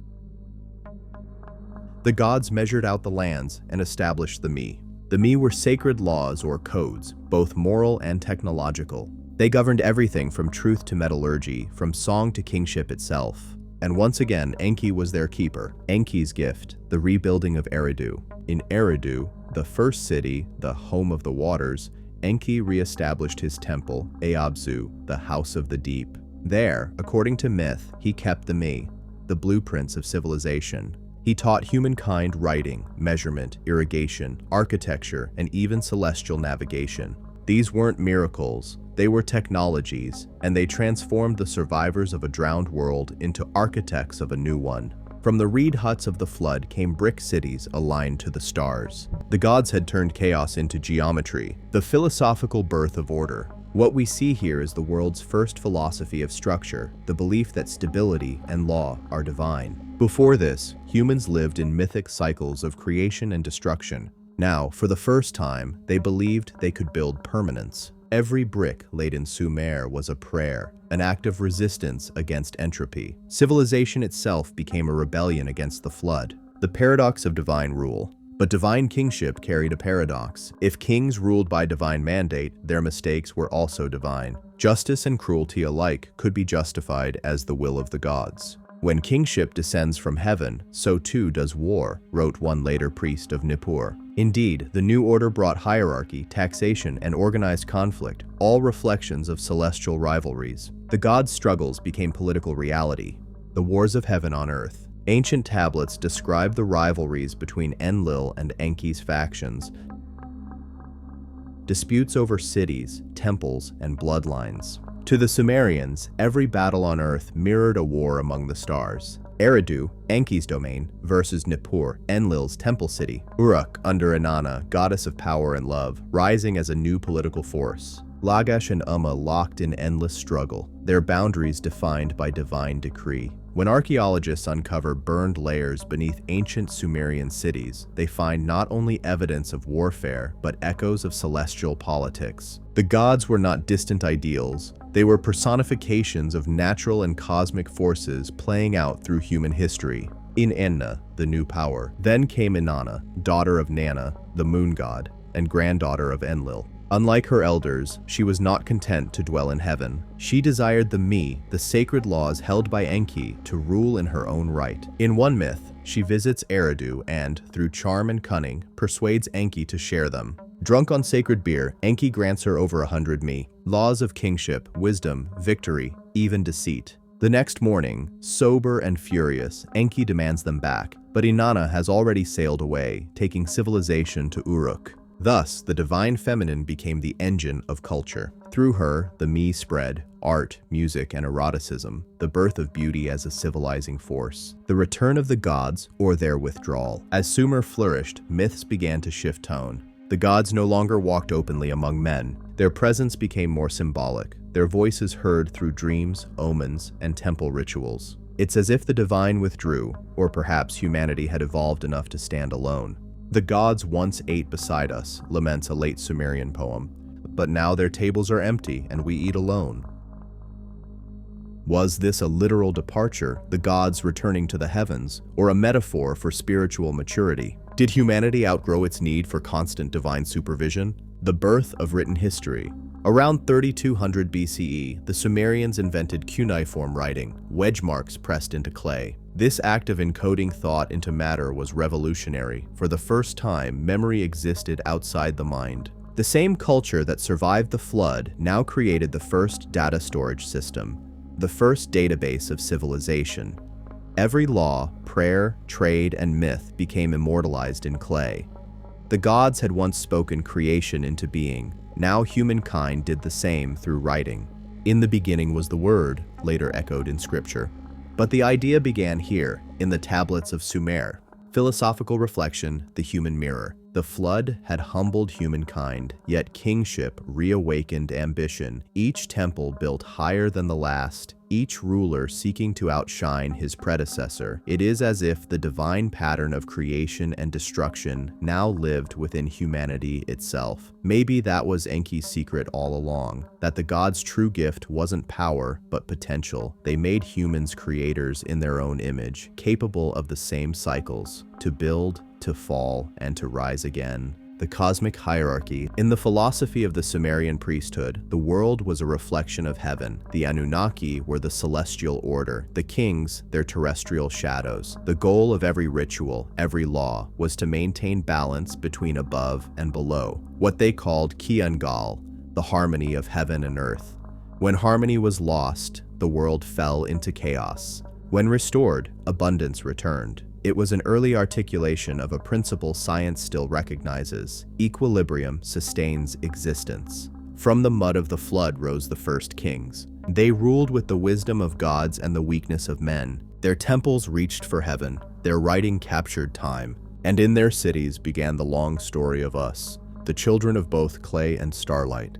The gods measured out the lands and established the Mi. The Mi were sacred laws or codes, both moral and technological. They governed everything from truth to metallurgy, from song to kingship itself. And once again, Enki was their keeper. Enki's gift, the rebuilding of Eridu. In Eridu, the first city, the home of the waters, Enki re-established his temple, Eabzu, the house of the deep. There, according to myth, he kept the Mi, the blueprints of civilization. He taught humankind writing, measurement, irrigation, architecture, and even celestial navigation. These weren't miracles, they were technologies, and they transformed the survivors of a drowned world into architects of a new one. From the reed huts of the flood came brick cities aligned to the stars. The gods had turned chaos into geometry, the philosophical birth of order. What we see here is the world's first philosophy of structure, the belief that stability and law are divine. Before this, humans lived in mythic cycles of creation and destruction. Now, for the first time, they believed they could build permanence. Every brick laid in Sumer was a prayer, an act of resistance against entropy. Civilization itself became a rebellion against the flood. The paradox of divine rule. But divine kingship carried a paradox. If kings ruled by divine mandate, their mistakes were also divine. Justice and cruelty alike could be justified as the will of the gods. When kingship descends from heaven, so too does war, wrote one later priest of Nippur. Indeed, the new order brought hierarchy, taxation, and organized conflict, all reflections of celestial rivalries. The gods' struggles became political reality, the wars of heaven on earth. Ancient tablets describe the rivalries between Enlil and Enki's factions, disputes over cities, temples, and bloodlines. To the Sumerians, every battle on Earth mirrored a war among the stars. Eridu, Enki's domain, versus Nippur, Enlil's temple city. Uruk, under Inanna, goddess of power and love, rising as a new political force. Lagash and Umma locked in endless struggle, their boundaries defined by divine decree. When archaeologists uncover burned layers beneath ancient Sumerian cities, they find not only evidence of warfare, but echoes of celestial politics. The gods were not distant ideals, they were personifications of natural and cosmic forces playing out through human history. In Enna, the new power. Then came Inanna, daughter of Nanna, the moon god, and granddaughter of Enlil. Unlike her elders, she was not content to dwell in heaven. She desired the Mi, the sacred laws held by Enki, to rule in her own right. In one myth, she visits Eridu and, through charm and cunning, persuades Enki to share them. Drunk on sacred beer, Enki grants her over 100 Mi, laws of kingship, wisdom, victory, even deceit. The next morning, sober and furious, Enki demands them back, but Inanna has already sailed away, taking civilization to Uruk. Thus, the divine feminine became the engine of culture. Through her, the me spread, art, music, and eroticism, the birth of beauty as a civilizing force. The return of the gods, or their withdrawal. As Sumer flourished, myths began to shift tone. The gods no longer walked openly among men. Their presence became more symbolic, their voices heard through dreams, omens, and temple rituals. It's as if the divine withdrew, or perhaps humanity had evolved enough to stand alone. The gods once ate beside us, laments a late Sumerian poem, but now their tables are empty and we eat alone. Was this a literal departure, the gods returning to the heavens, or a metaphor for spiritual maturity? Did humanity outgrow its need for constant divine supervision? The birth of written history. Around 3200 BCE, the Sumerians invented cuneiform writing, wedge marks pressed into clay. This act of encoding thought into matter was revolutionary. For the first time, memory existed outside the mind. The same culture that survived the flood now created the first data storage system, the first database of civilization. Every law, prayer, trade, and myth became immortalized in clay. The gods had once spoken creation into being. Now humankind did the same through writing. In the beginning was the Word, later echoed in scripture. But the idea began here, in the tablets of Sumer. Philosophical reflection, the human mirror. The flood had humbled humankind, yet kingship reawakened ambition. Each temple built higher than the last, each ruler seeking to outshine his predecessor. It is as if the divine pattern of creation and destruction now lived within humanity itself. Maybe that was Enki's secret all along, that the gods' true gift wasn't power, but potential. They made humans creators in their own image, capable of the same cycles, to build, to fall, and to rise again. The cosmic hierarchy. In the philosophy of the Sumerian priesthood, the world was a reflection of heaven. The Anunnaki were the celestial order, the kings their terrestrial shadows. The goal of every ritual, every law, was to maintain balance between above and below, what they called ki Enlil, the harmony of heaven and earth. When harmony was lost, the world fell into chaos. When restored, abundance returned. It was an early articulation of a principle science still recognizes: equilibrium sustains existence. From the mud of the flood rose the first kings. They ruled with the wisdom of gods and the weakness of men. Their temples reached for heaven, their writing captured time, and in their cities began the long story of us, the children of both clay and starlight.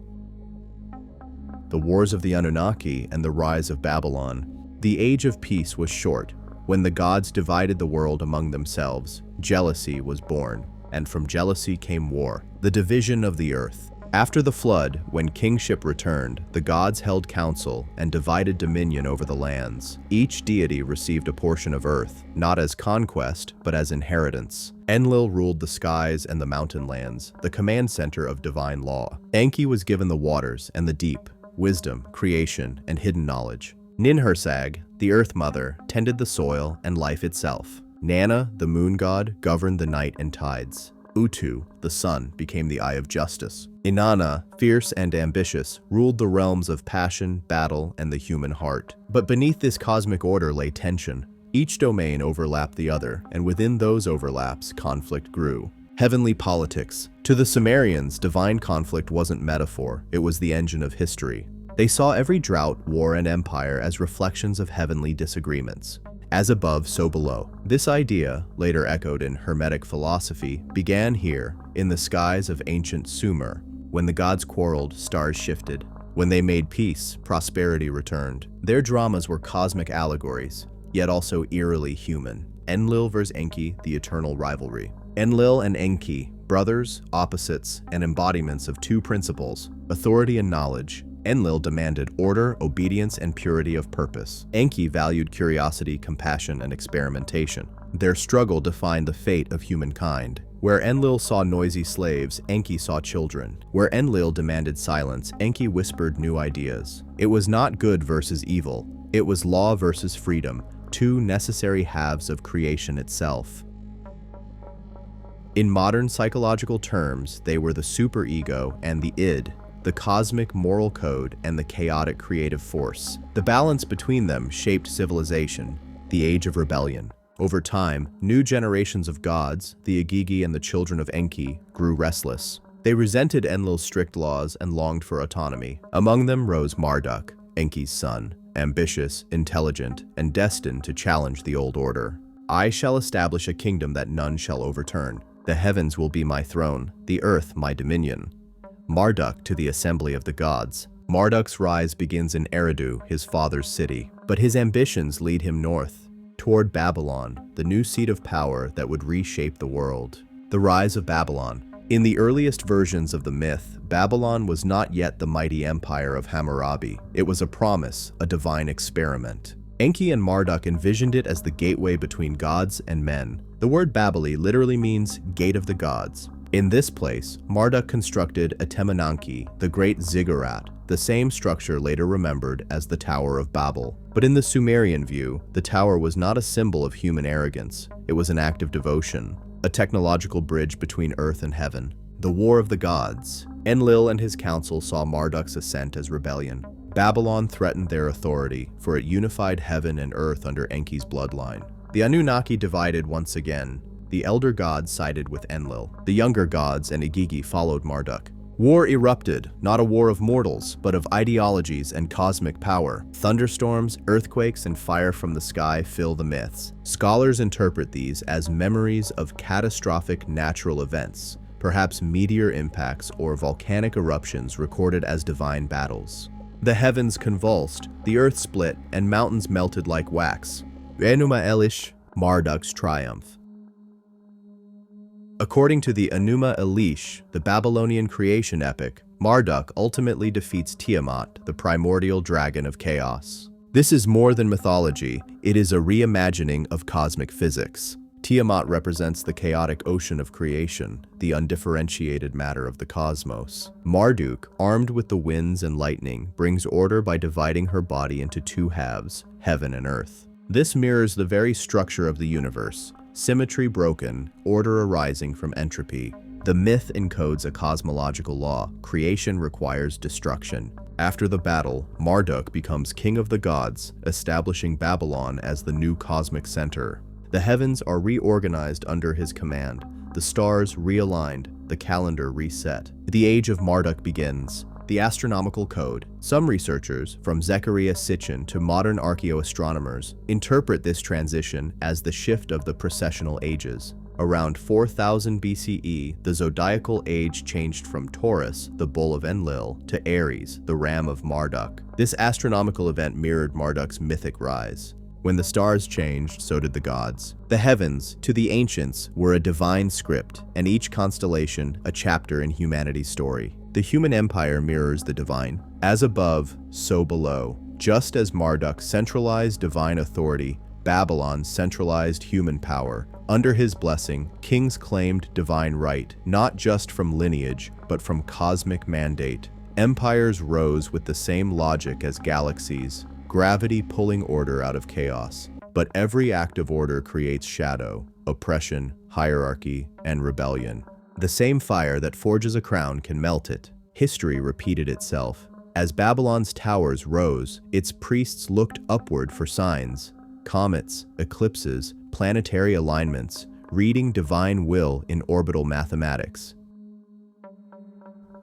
The wars of the Anunnaki and the rise of Babylon. The age of peace was short. When the gods divided the world among themselves, jealousy was born, and from jealousy came war, the division of the earth. After the flood, when kingship returned, the gods held council and divided dominion over the lands. Each deity received a portion of earth, not as conquest, but as inheritance. Enlil ruled the skies and the mountain lands, the command center of divine law. Enki was given the waters and the deep, wisdom, creation, and hidden knowledge. Ninhursag, the Earth Mother, tended the soil and life itself. Nana, the moon god, governed the night and tides. Utu, the sun, became the eye of justice. Inanna, fierce and ambitious, ruled the realms of passion, battle, and the human heart. But beneath this cosmic order lay tension. Each domain overlapped the other, and within those overlaps, conflict grew. Heavenly politics. To the Sumerians, divine conflict wasn't metaphor, it was the engine of history. They saw every drought, war, and empire as reflections of heavenly disagreements. As above, so below. This idea, later echoed in Hermetic philosophy, began here, in the skies of ancient Sumer. When the gods quarreled, stars shifted. When they made peace, prosperity returned. Their dramas were cosmic allegories, yet also eerily human. Enlil vs. Enki, the eternal rivalry. Enlil and Enki, brothers, opposites, and embodiments of two principles, authority and knowledge. Enlil demanded order, obedience, and purity of purpose. Enki valued curiosity, compassion, and experimentation. Their struggle defined the fate of humankind. Where Enlil saw noisy slaves, Enki saw children. Where Enlil demanded silence, Enki whispered new ideas. It was not good versus evil. It was law versus freedom, two necessary halves of creation itself. In modern psychological terms, they were the superego and the id, the cosmic moral code and the chaotic creative force. The balance between them shaped civilization, the age of rebellion. Over time, new generations of gods, the Agigi and the children of Enki, grew restless. They resented Enlil's strict laws and longed for autonomy. Among them rose Marduk, Enki's son, ambitious, intelligent, and destined to challenge the old order. "I shall establish a kingdom that none shall overturn. The heavens will be my throne, the earth my dominion." Marduk to the assembly of the gods. Marduk's rise begins in Eridu, his father's city, but his ambitions lead him north, toward Babylon, the new seat of power that would reshape the world. The rise of Babylon. In the earliest versions of the myth, Babylon was not yet the mighty empire of Hammurabi. It was a promise, a divine experiment. Enki and Marduk envisioned it as the gateway between gods and men. The word Babili literally means gate of the gods. In this place, Marduk constructed Anunnaki, the great ziggurat, the same structure later remembered as the Tower of Babel. But in the Sumerian view, the tower was not a symbol of human arrogance. It was an act of devotion, a technological bridge between earth and heaven. The War of the Gods. Enlil and his council saw Marduk's ascent as rebellion. Babylon threatened their authority, for it unified heaven and earth under Enki's bloodline. The Anunnaki divided once again. The elder gods sided with Enlil. The younger gods and Igigi followed Marduk. War erupted, not a war of mortals, but of ideologies and cosmic power. Thunderstorms, earthquakes, and fire from the sky fill the myths. Scholars interpret these as memories of catastrophic natural events, perhaps meteor impacts or volcanic eruptions recorded as divine battles. The heavens convulsed, the earth split, and mountains melted like wax. Enuma Elish, Marduk's triumph. According to the Enuma Elish, the Babylonian creation epic, Marduk ultimately defeats Tiamat, the primordial dragon of chaos. This is more than mythology, it is a reimagining of cosmic physics. Tiamat represents the chaotic ocean of creation, the undifferentiated matter of the cosmos. Marduk, armed with the winds and lightning, brings order by dividing her body into two halves, heaven and earth. This mirrors the very structure of the universe. Symmetry broken, order arising from entropy. The myth encodes a cosmological law: creation requires destruction. After the battle, Marduk becomes king of the gods, establishing Babylon as the new cosmic center. The heavens are reorganized under his command, the stars realigned, the calendar reset. The age of Marduk begins. The astronomical code. Some researchers, from Zecharia Sitchin to modern archaeoastronomers, interpret this transition as the shift of the precessional ages. Around 4000 BCE, the zodiacal age changed from Taurus, the bull of Enlil, to Aries, the ram of Marduk. This astronomical event mirrored Marduk's mythic rise. When the stars changed, so did the gods. The heavens, to the ancients, were a divine script, and each constellation a chapter in humanity's story. The human empire mirrors the divine. As above, so below. Just as Marduk centralized divine authority, Babylon centralized human power. Under his blessing, kings claimed divine right, not just from lineage, but from cosmic mandate. Empires rose with the same logic as galaxies, gravity pulling order out of chaos. But every act of order creates shadow, oppression, hierarchy, and rebellion. The same fire that forges a crown can melt it. History repeated itself. As Babylon's towers rose, its priests looked upward for signs. Comets, eclipses, planetary alignments, reading divine will in orbital mathematics.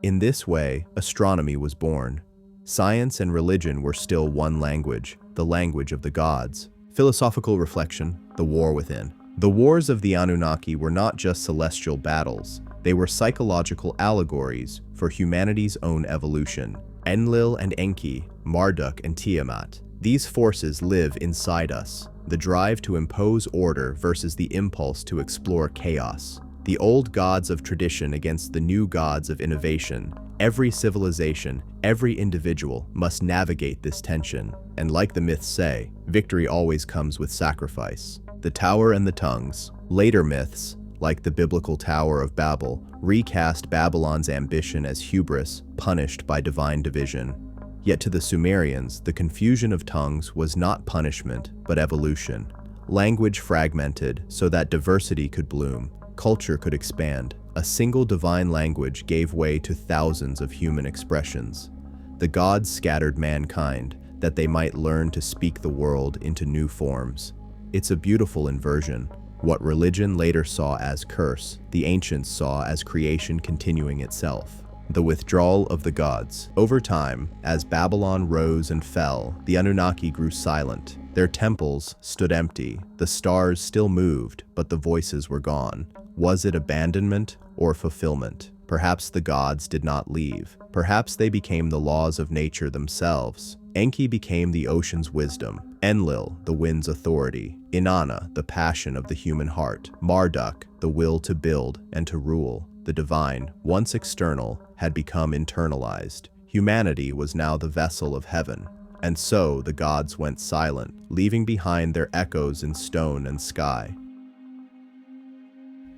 In this way, astronomy was born. Science and religion were still one language, the language of the gods. Philosophical reflection, the war within. The wars of the Anunnaki were not just celestial battles, they were psychological allegories for humanity's own evolution. Enlil and Enki, Marduk and Tiamat. These forces live inside us, the drive to impose order versus the impulse to explore chaos. The old gods of tradition against the new gods of innovation. Every civilization, every individual must navigate this tension. And like the myths say, victory always comes with sacrifice. The Tower and the Tongues. Later myths, like the biblical Tower of Babel, recast Babylon's ambition as hubris, punished by divine division. Yet to the Sumerians, the confusion of tongues was not punishment, but evolution. Language fragmented so that diversity could bloom, culture could expand. A single divine language gave way to thousands of human expressions. The gods scattered mankind, that they might learn to speak the world into new forms. It's a beautiful inversion. What religion later saw as curse, the ancients saw as creation continuing itself. The withdrawal of the gods. Over time, as Babylon rose and fell, the Anunnaki grew silent. Their temples stood empty. The stars still moved, but the voices were gone. Was it abandonment or fulfillment? Perhaps the gods did not leave. Perhaps they became the laws of nature themselves. Enki became the ocean's wisdom, Enlil, the wind's authority, Inanna, the passion of the human heart, Marduk, the will to build and to rule. The divine, once external, had become internalized. Humanity was now the vessel of heaven. And so the gods went silent, leaving behind their echoes in stone and sky.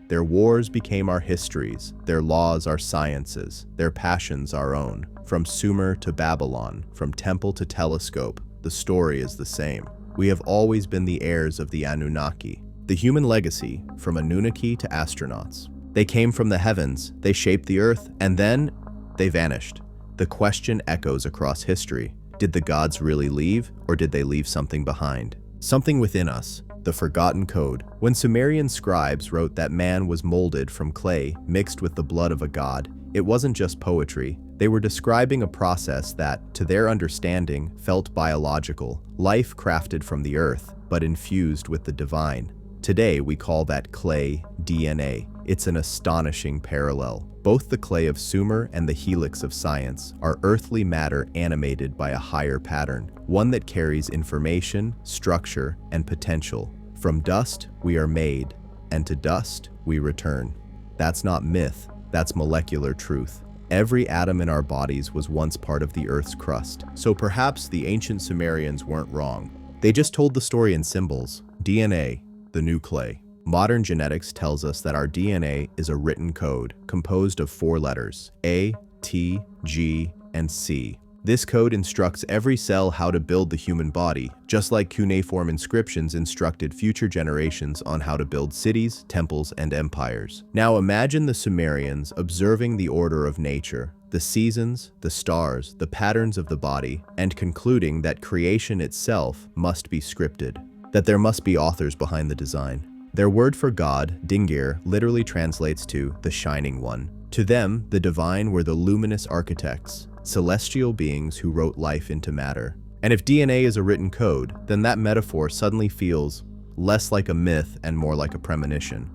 Their wars became our histories, their laws our sciences, their passions our own. From Sumer to Babylon, from temple to telescope, the story is the same. We have always been the heirs of the Anunnaki, the human legacy from Anunnaki to astronauts. They came from the heavens, they shaped the earth, and then they vanished. The question echoes across history. Did the gods really leave, or did they leave something behind? Something within us, the forgotten code. When Sumerian scribes wrote that man was molded from clay mixed with the blood of a god, it wasn't just poetry. They were describing a process that, to their understanding, felt biological, life crafted from the earth, but infused with the divine. Today, we call that clay DNA. It's an astonishing parallel. Both the clay of Sumer and the helix of science are earthly matter animated by a higher pattern, one that carries information, structure, and potential. From dust, we are made, and to dust, we return. That's not myth, that's molecular truth. Every atom in our bodies was once part of the Earth's crust, so perhaps the ancient Sumerians weren't wrong. They just told the story in symbols. DNA, the new clay. Modern genetics tells us that our DNA is a written code composed of 4 letters, A, T, G, and C. This code instructs every cell how to build the human body, just like cuneiform inscriptions instructed future generations on how to build cities, temples, and empires. Now imagine the Sumerians observing the order of nature, the seasons, the stars, the patterns of the body, and concluding that creation itself must be scripted, that there must be authors behind the design. Their word for God, Dingir, literally translates to the Shining One. To them, the divine were the luminous architects, celestial beings who wrote life into matter. And if DNA is a written code, then that metaphor suddenly feels less like a myth and more like a premonition.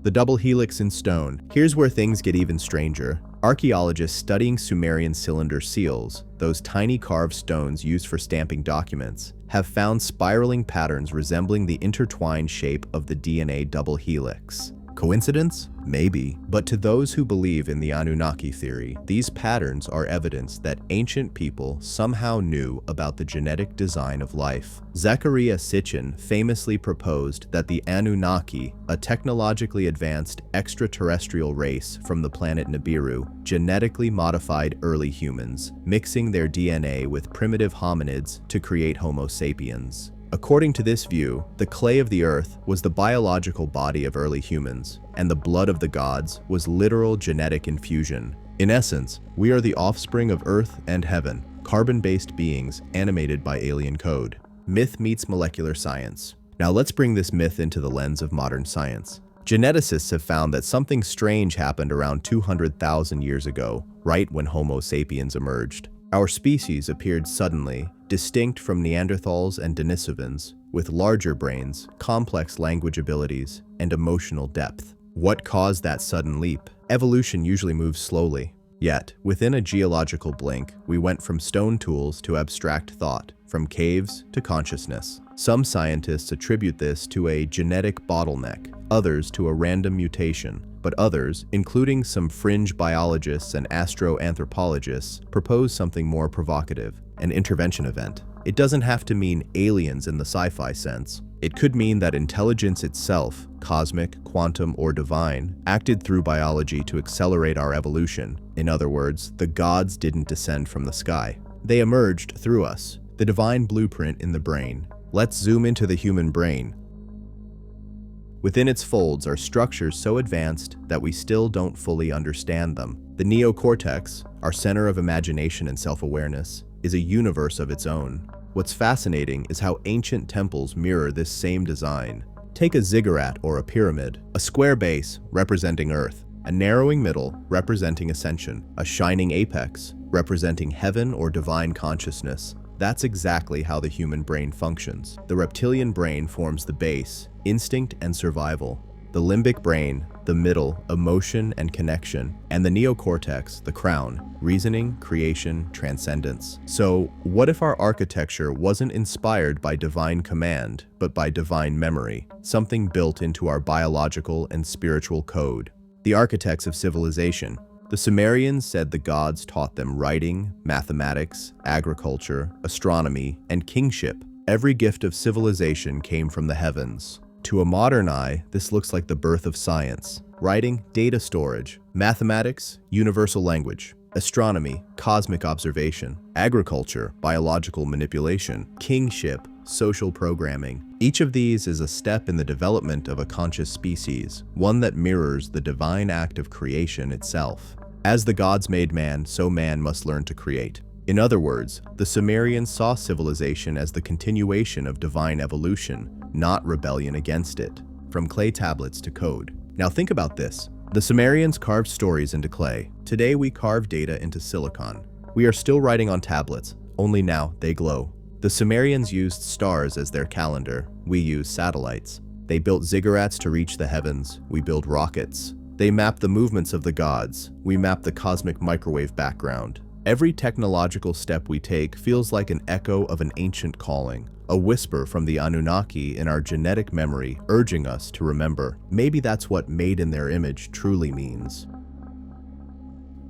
The double helix in stone. Here's where things get even stranger. Archaeologists studying Sumerian cylinder seals, those tiny carved stones used for stamping documents, have found spiraling patterns resembling the intertwined shape of the DNA double helix. Coincidence? Maybe. But to those who believe in the Anunnaki theory, these patterns are evidence that ancient people somehow knew about the genetic design of life. Zecharia Sitchin famously proposed that the Anunnaki, a technologically advanced extraterrestrial race from the planet Nibiru, genetically modified early humans, mixing their DNA with primitive hominids to create Homo sapiens. According to this view, the clay of the earth was the biological body of early humans, and the blood of the gods was literal genetic infusion. In essence, we are the offspring of earth and heaven, carbon-based beings animated by alien code. Myth meets molecular science. Now let's bring this myth into the lens of modern science. Geneticists have found that something strange happened around 200,000 years ago, right when Homo sapiens emerged. Our species appeared suddenly, distinct from Neanderthals and Denisovans, with larger brains, complex language abilities, and emotional depth. What caused that sudden leap? Evolution usually moves slowly. Yet, within a geological blink, we went from stone tools to abstract thought, from caves to consciousness. Some scientists attribute this to a genetic bottleneck, others to a random mutation, but others, including some fringe biologists and astroanthropologists, propose something more provocative, an intervention event. It doesn't have to mean aliens in the sci-fi sense. It could mean that intelligence itself, cosmic, quantum, or divine, acted through biology to accelerate our evolution. In other words, the gods didn't descend from the sky. They emerged through us, the divine blueprint in the brain. Let's zoom into the human brain. Within its folds are structures so advanced that we still don't fully understand them. The neocortex, our center of imagination and self-awareness, is a universe of its own. What's fascinating is how ancient temples mirror this same design. Take a ziggurat or a pyramid, a square base representing Earth, a narrowing middle representing ascension, a shining apex representing heaven or divine consciousness. That's exactly how the human brain functions. The reptilian brain forms the base, instinct and survival. The limbic brain, the middle, emotion and connection, and the neocortex, the crown, reasoning, creation, transcendence. So, what if our architecture wasn't inspired by divine command, but by divine memory, something built into our biological and spiritual code? The architects of civilization. The Sumerians said the gods taught them writing, mathematics, agriculture, astronomy, and kingship. Every gift of civilization came from the heavens. To a modern eye, this looks like the birth of science. Writing, data storage. Mathematics, universal language. Astronomy, cosmic observation. Agriculture, biological manipulation. Kingship, social programming. Each of these is a step in the development of a conscious species, one that mirrors the divine act of creation itself. As the gods made man, so man must learn to create. In other words, the Sumerians saw civilization as the continuation of divine evolution, not rebellion against it, from clay tablets to code. Now think about this. The Sumerians carved stories into clay. Today we carve data into silicon. We are still writing on tablets, only now they glow. The Sumerians used stars as their calendar. We use satellites. They built ziggurats to reach the heavens. We build rockets. They map the movements of the gods. We map the cosmic microwave background. Every technological step we take feels like an echo of an ancient calling, a whisper from the Anunnaki in our genetic memory urging us to remember. Maybe that's what made in their image truly means.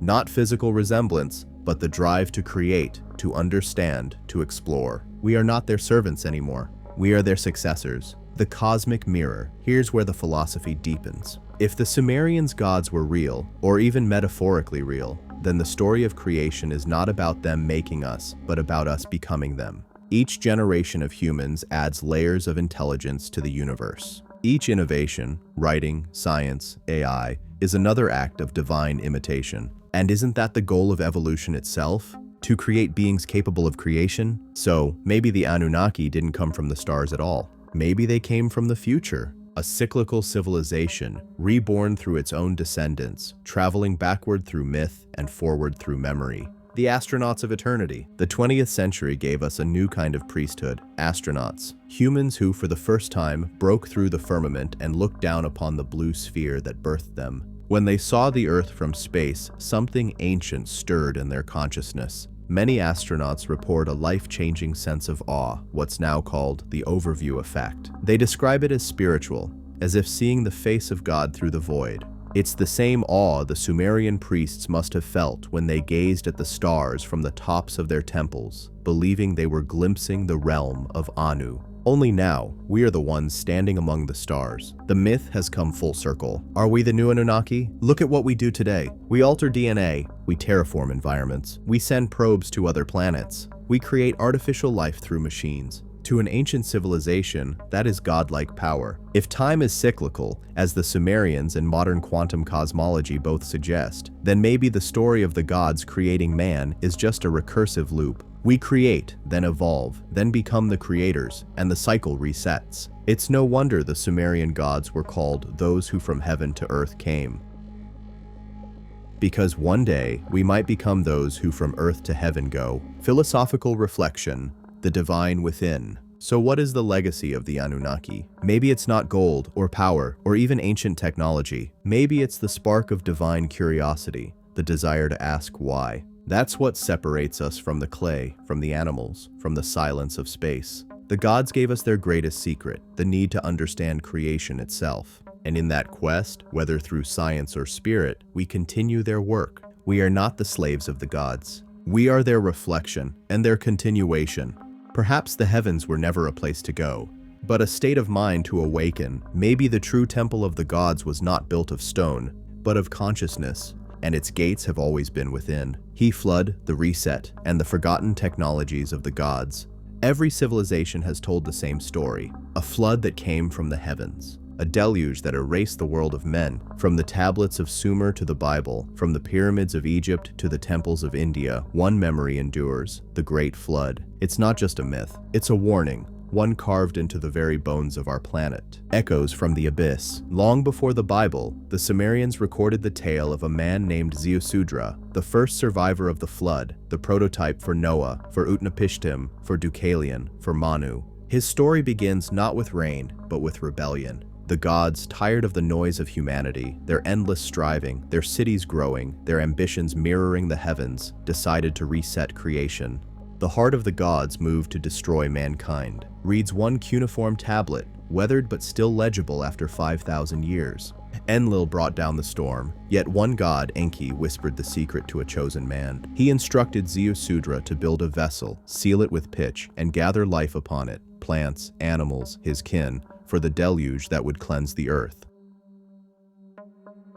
Not physical resemblance, but the drive to create, to understand, to explore. We are not their servants anymore. We are their successors. The cosmic mirror. Here's where the philosophy deepens. If the Sumerians' gods were real, or even metaphorically real, then the story of creation is not about them making us, but about us becoming them. Each generation of humans adds layers of intelligence to the universe. Each innovation, writing, science, AI, is another act of divine imitation. And isn't that the goal of evolution itself? To create beings capable of creation? So, maybe the Anunnaki didn't come from the stars at all. Maybe they came from the future. A cyclical civilization, reborn through its own descendants, traveling backward through myth and forward through memory. The astronauts of eternity. The 20th century gave us a new kind of priesthood, astronauts. Humans who, for the first time, broke through the firmament and looked down upon the blue sphere that birthed them. When they saw the Earth from space, something ancient stirred in their consciousness. Many astronauts report a life-changing sense of awe, what's now called the overview effect. They describe it as spiritual, as if seeing the face of God through the void. It's the same awe the Sumerian priests must have felt when they gazed at the stars from the tops of their temples, believing they were glimpsing the realm of Anu. Only now, we are the ones standing among the stars. The myth has come full circle. Are we the new Anunnaki? Look at what we do today. We alter DNA, we terraform environments, we send probes to other planets, we create artificial life through machines. To an ancient civilization, that is godlike power. If time is cyclical, as the Sumerians and modern quantum cosmology both suggest, then maybe the story of the gods creating man is just a recursive loop. We create, then evolve, then become the creators, and the cycle resets. It's no wonder the Sumerian gods were called those who from heaven to earth came. Because one day, we might become those who from earth to heaven go. Philosophical reflection, the divine within. So what is the legacy of the Anunnaki? Maybe it's not gold, or power, or even ancient technology. Maybe it's the spark of divine curiosity, the desire to ask why. That's what separates us from the clay, from the animals, from the silence of space. The gods gave us their greatest secret, the need to understand creation itself. And in that quest, whether through science or spirit, we continue their work. We are not the slaves of the gods. We are their reflection and their continuation. Perhaps the heavens were never a place to go, but a state of mind to awaken. Maybe the true temple of the gods was not built of stone, but of consciousness, and its gates have always been within. He flood, the reset, and the forgotten technologies of the gods. Every civilization has told the same story, a flood that came from the heavens. A deluge that erased the world of men, from the tablets of Sumer to the Bible, from the pyramids of Egypt to the temples of India. One memory endures, the Great Flood. It's not just a myth, it's a warning, one carved into the very bones of our planet. Echoes from the abyss. Long before the Bible, the Sumerians recorded the tale of a man named Ziusudra, the first survivor of the flood, the prototype for Noah, for Utnapishtim, for Deucalion, for Manu. His story begins not with rain, but with rebellion. The gods, tired of the noise of humanity, their endless striving, their cities growing, their ambitions mirroring the heavens, decided to reset creation. The heart of the gods moved to destroy mankind. Reads one cuneiform tablet, weathered but still legible after 5,000 years. Enlil brought down the storm, yet one god, Enki, whispered the secret to a chosen man. He instructed Ziusudra to build a vessel, seal it with pitch, and gather life upon it, plants, animals, his kin, for the deluge that would cleanse the earth.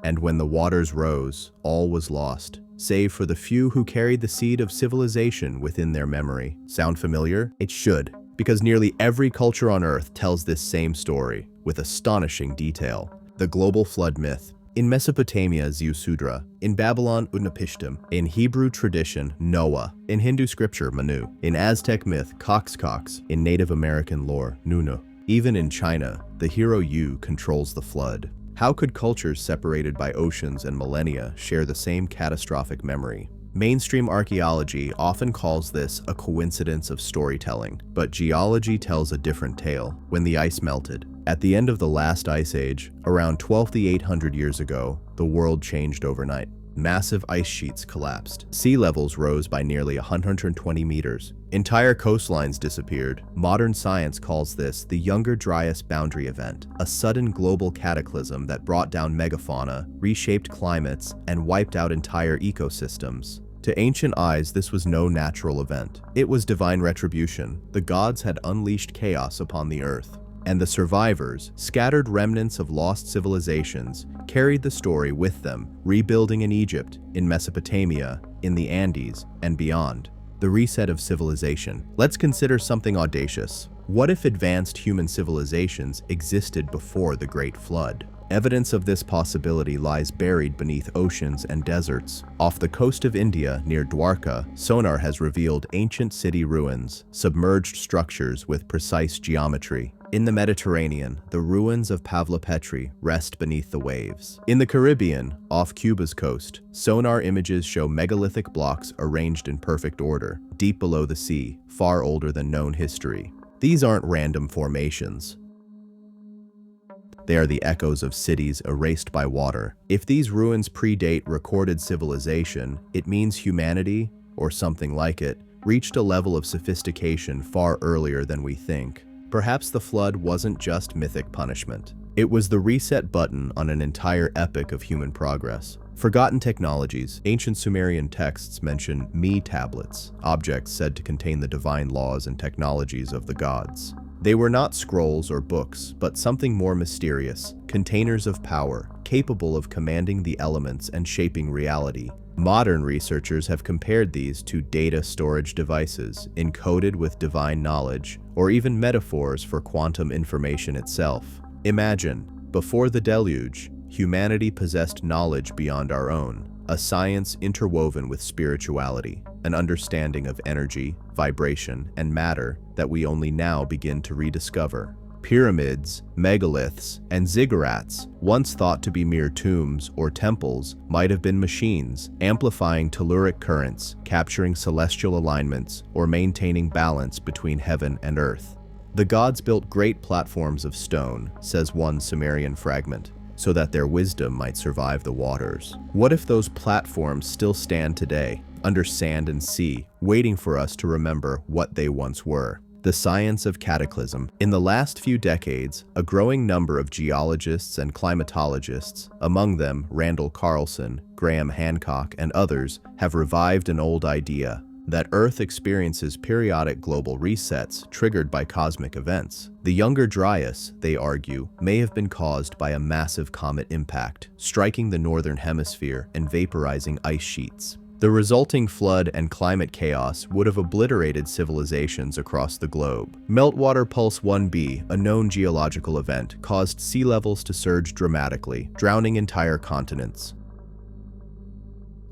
And when the waters rose, all was lost, save for the few who carried the seed of civilization within their memory. Sound familiar? It should, because nearly every culture on Earth tells this same story, with astonishing detail. The global flood myth. In Mesopotamia, Ziusudra. In Babylon, Utnapishtim. In Hebrew tradition, Noah. In Hindu scripture, Manu. In Aztec myth, Cox. In Native American lore, Nunu. Even in China, the hero Yu controls the flood. How could cultures separated by oceans and millennia share the same catastrophic memory? Mainstream archaeology often calls this a coincidence of storytelling, but geology tells a different tale. When the ice melted, at the end of the last ice age, around 12,800 years ago, the world changed overnight. Massive ice sheets collapsed. Sea levels rose by nearly 120 meters. Entire coastlines disappeared. Modern science calls this the Younger Dryas Boundary Event, a sudden global cataclysm that brought down megafauna, reshaped climates, and wiped out entire ecosystems. To ancient eyes, this was no natural event. It was divine retribution. The gods had unleashed chaos upon the earth. And the survivors, scattered remnants of lost civilizations, carried the story with them, rebuilding in Egypt, in Mesopotamia, in the Andes, and beyond. The reset of civilization. Let's consider something audacious. What if advanced human civilizations existed before the Great Flood? Evidence of this possibility lies buried beneath oceans and deserts. Off the coast of India, near Dwarka, sonar has revealed ancient city ruins, submerged structures with precise geometry. In the Mediterranean, the ruins of Pavlopetri rest beneath the waves. In the Caribbean, off Cuba's coast, sonar images show megalithic blocks arranged in perfect order, deep below the sea, far older than known history. These aren't random formations. They are the echoes of cities erased by water. If these ruins predate recorded civilization, it means humanity, or something like it, reached a level of sophistication far earlier than we think. Perhaps the flood wasn't just mythic punishment. It was the reset button on an entire epoch of human progress. Forgotten technologies. Ancient Sumerian texts mention me tablets, objects said to contain the divine laws and technologies of the gods. They were not scrolls or books, but something more mysterious, containers of power, capable of commanding the elements and shaping reality. Modern researchers have compared these to data storage devices, encoded with divine knowledge, or even metaphors for quantum information itself. Imagine, before the deluge, humanity possessed knowledge beyond our own, a science interwoven with spirituality, an understanding of energy, vibration, and matter that we only now begin to rediscover. Pyramids, megaliths, and ziggurats, once thought to be mere tombs or temples, might have been machines, amplifying telluric currents, capturing celestial alignments, or maintaining balance between heaven and earth. The gods built great platforms of stone, says one Sumerian fragment, so that their wisdom might survive the waters. What if those platforms still stand today, under sand and sea, waiting for us to remember what they once were? The science of cataclysm. In the last few decades, a growing number of geologists and climatologists, among them Randall Carlson, Graham Hancock, and others, have revived an old idea that Earth experiences periodic global resets triggered by cosmic events. The Younger Dryas, they argue, may have been caused by a massive comet impact, striking the northern hemisphere and vaporizing ice sheets. The resulting flood and climate chaos would have obliterated civilizations across the globe. Meltwater Pulse 1b, a known geological event, caused sea levels to surge dramatically, drowning entire continents.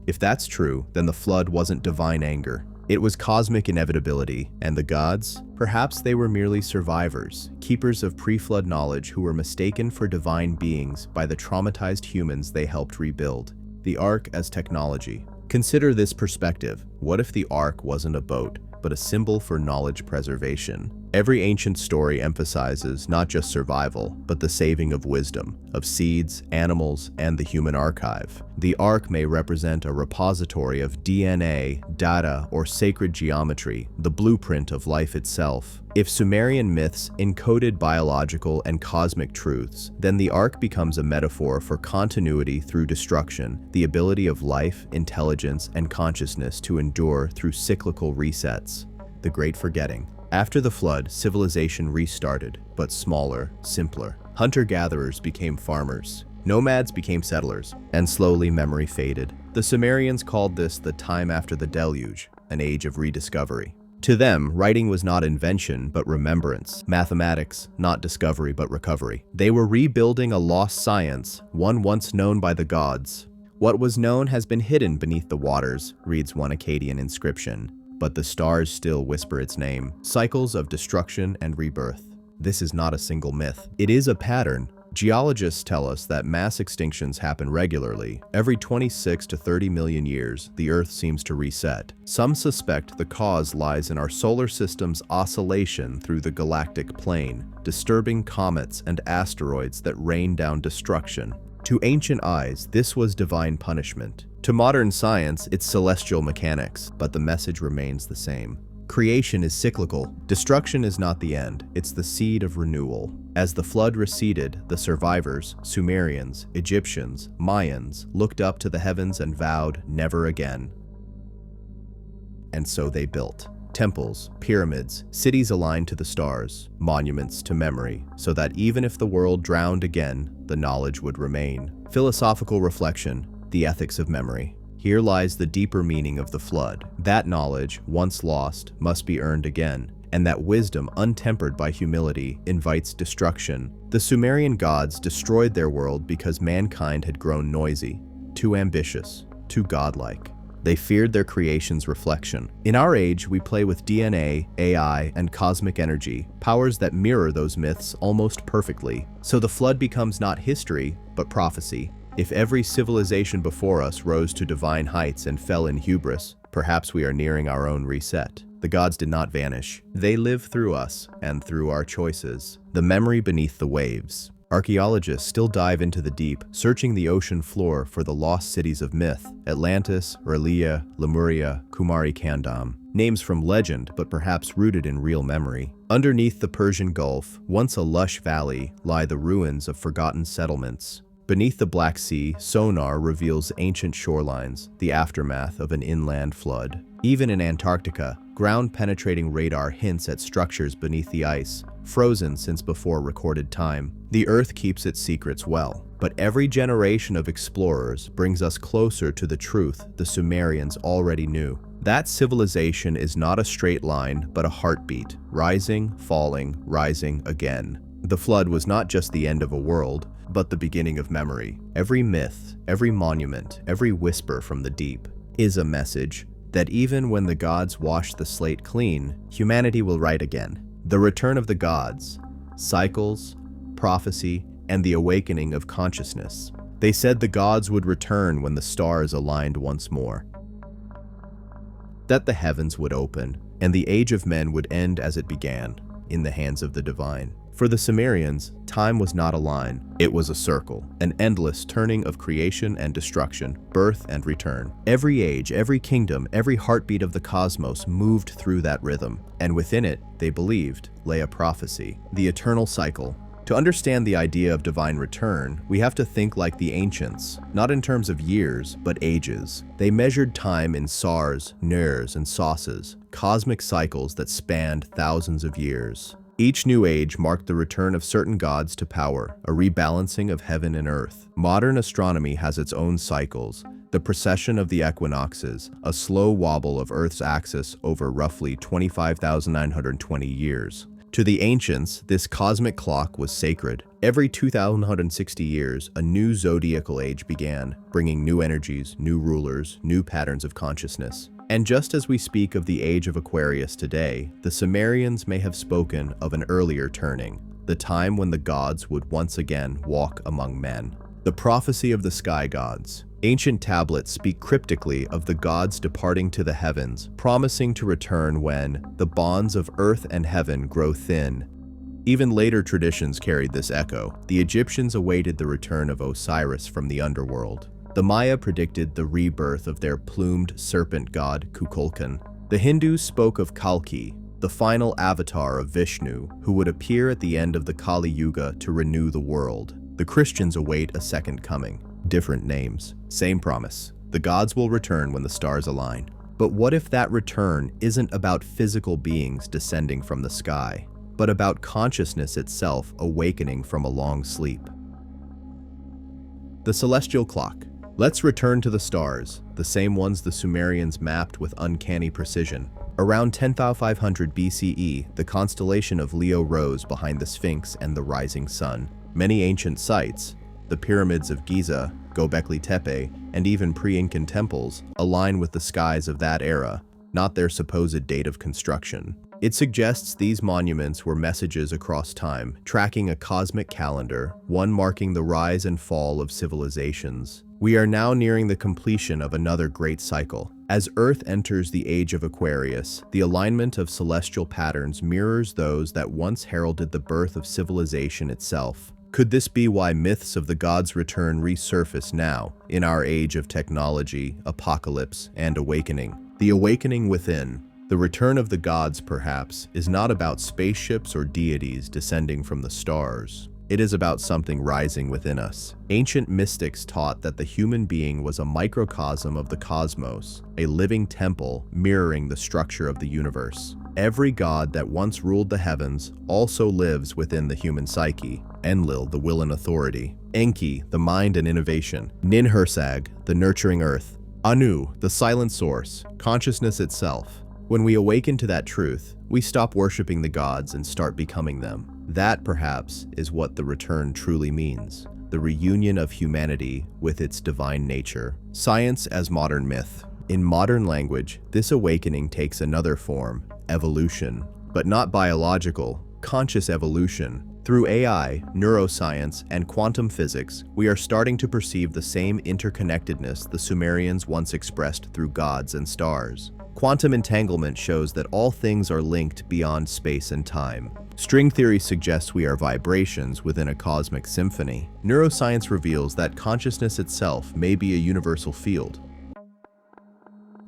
If that's true, then the flood wasn't divine anger. It was cosmic inevitability, and the gods? Perhaps they were merely survivors, keepers of pre-flood knowledge who were mistaken for divine beings by the traumatized humans they helped rebuild. The Ark as technology. Consider this perspective. What if the Ark wasn't a boat, but a symbol for knowledge preservation? Every ancient story emphasizes not just survival, but the saving of wisdom, of seeds, animals, and the human archive. The Ark may represent a repository of DNA, data, or sacred geometry, the blueprint of life itself. If Sumerian myths encoded biological and cosmic truths, then the Ark becomes a metaphor for continuity through destruction, the ability of life, intelligence, and consciousness to endure through cyclical resets. The Great Forgetting. After the flood, civilization restarted, but smaller, simpler. Hunter-gatherers became farmers. Nomads became settlers, and slowly memory faded. The Sumerians called this the time after the deluge, an age of rediscovery. To them, writing was not invention, but remembrance. Mathematics, not discovery, but recovery. They were rebuilding a lost science, one once known by the gods. What was known has been hidden beneath the waters, reads one Akkadian inscription. But the stars still whisper its name. Cycles of destruction and rebirth. This is not a single myth. It is a pattern. Geologists tell us that mass extinctions happen regularly. Every 26 to 30 million years, the Earth seems to reset. Some suspect the cause lies in our solar system's oscillation through the galactic plane, disturbing comets and asteroids that rain down destruction. To ancient eyes, this was divine punishment. To modern science, it's celestial mechanics, but the message remains the same. Creation is cyclical. Destruction is not the end, it's the seed of renewal. As the flood receded, the survivors, Sumerians, Egyptians, Mayans, looked up to the heavens and vowed never again. And so they built. Temples, pyramids, cities aligned to the stars, monuments to memory, so that even if the world drowned again, the knowledge would remain. Philosophical reflection, the ethics of memory. Here lies the deeper meaning of the flood. That knowledge, once lost, must be earned again, and that wisdom, untempered by humility, invites destruction. The Sumerian gods destroyed their world because mankind had grown noisy, too ambitious, too godlike. They feared their creation's reflection. In our age, we play with DNA, AI, and cosmic energy, powers that mirror those myths almost perfectly. So the flood becomes not history, but prophecy. If every civilization before us rose to divine heights and fell in hubris, perhaps we are nearing our own reset. The gods did not vanish. They live through us and through our choices. The memory beneath the waves. Archaeologists still dive into the deep, searching the ocean floor for the lost cities of myth: Atlantis, Eerily, Lemuria, Kumari Kandam. Names from legend, but perhaps rooted in real memory. Underneath the Persian Gulf, once a lush valley, lie the ruins of forgotten settlements. Beneath the Black Sea, sonar reveals ancient shorelines, the aftermath of an inland flood. Even in Antarctica, ground-penetrating radar hints at structures beneath the ice, frozen since before recorded time. The Earth keeps its secrets well, but every generation of explorers brings us closer to the truth the Sumerians already knew. That civilization is not a straight line, but a heartbeat, rising, falling, rising again. The flood was not just the end of a world, but the beginning of memory. Every myth, every monument, every whisper from the deep is a message that even when the gods wash the slate clean, humanity will write again. The return of the gods, cycles, prophecy, and the awakening of consciousness. They said the gods would return when the stars aligned once more. That the heavens would open, and the age of men would end as it began, in the hands of the divine. For the Sumerians, time was not a line, it was a circle, an endless turning of creation and destruction, birth and return. Every age, every kingdom, every heartbeat of the cosmos moved through that rhythm, and within it, they believed, lay a prophecy, the eternal cycle. To understand the idea of divine return, we have to think like the ancients, not in terms of years, but ages. They measured time in sars, ners, and sauces, cosmic cycles that spanned thousands of years. Each new age marked the return of certain gods to power, a rebalancing of heaven and earth. Modern astronomy has its own cycles. The precession of the equinoxes, a slow wobble of Earth's axis over roughly 25,920 years. To the ancients, this cosmic clock was sacred. Every 2,160 years, a new zodiacal age began, bringing new energies, new rulers, new patterns of consciousness. And just as we speak of the age of Aquarius today, the Sumerians may have spoken of an earlier turning, the time when the gods would once again walk among men. The prophecy of the sky gods. Ancient tablets speak cryptically of the gods departing to the heavens, promising to return when the bonds of earth and heaven grow thin. Even later traditions carried this echo. The Egyptians awaited the return of Osiris from the underworld. The Maya predicted the rebirth of their plumed serpent god Kukulkan. The Hindus spoke of Kalki, the final avatar of Vishnu, who would appear at the end of the Kali Yuga to renew the world. The Christians await a second coming. Different names, same promise. The gods will return when the stars align. But what if that return isn't about physical beings descending from the sky, but about consciousness itself awakening from a long sleep? The celestial clock. Let's return to the stars, the same ones the Sumerians mapped with uncanny precision. Around 10,500 BCE, the constellation of Leo rose behind the Sphinx and the rising sun. Many ancient sites, the pyramids of Giza, Göbekli Tepe, and even pre-Incan temples, align with the skies of that era, not their supposed date of construction. It suggests these monuments were messages across time, tracking a cosmic calendar, one marking the rise and fall of civilizations. We are now nearing the completion of another great cycle. As Earth enters the age of Aquarius, the alignment of celestial patterns mirrors those that once heralded the birth of civilization itself. Could this be why myths of the gods' return resurface now, in our age of technology, apocalypse, and awakening? The awakening within, the return of the gods perhaps, is not about spaceships or deities descending from the stars. It is about something rising within us. Ancient mystics taught that the human being was a microcosm of the cosmos, a living temple mirroring the structure of the universe. Every god that once ruled the heavens also lives within the human psyche. Enlil, the will and authority. Enki, the mind and innovation. Ninhursag, the nurturing earth. Anu, the silent source, consciousness itself. When we awaken to that truth, we stop worshiping the gods and start becoming them. That, perhaps, is what the return truly means. The reunion of humanity with its divine nature. Science as modern myth. In modern language, this awakening takes another form, evolution, but not biological, conscious evolution. Through AI, neuroscience, and quantum physics, we are starting to perceive the same interconnectedness the Sumerians once expressed through gods and stars. Quantum entanglement shows that all things are linked beyond space and time. String theory suggests we are vibrations within a cosmic symphony. Neuroscience reveals that consciousness itself may be a universal field,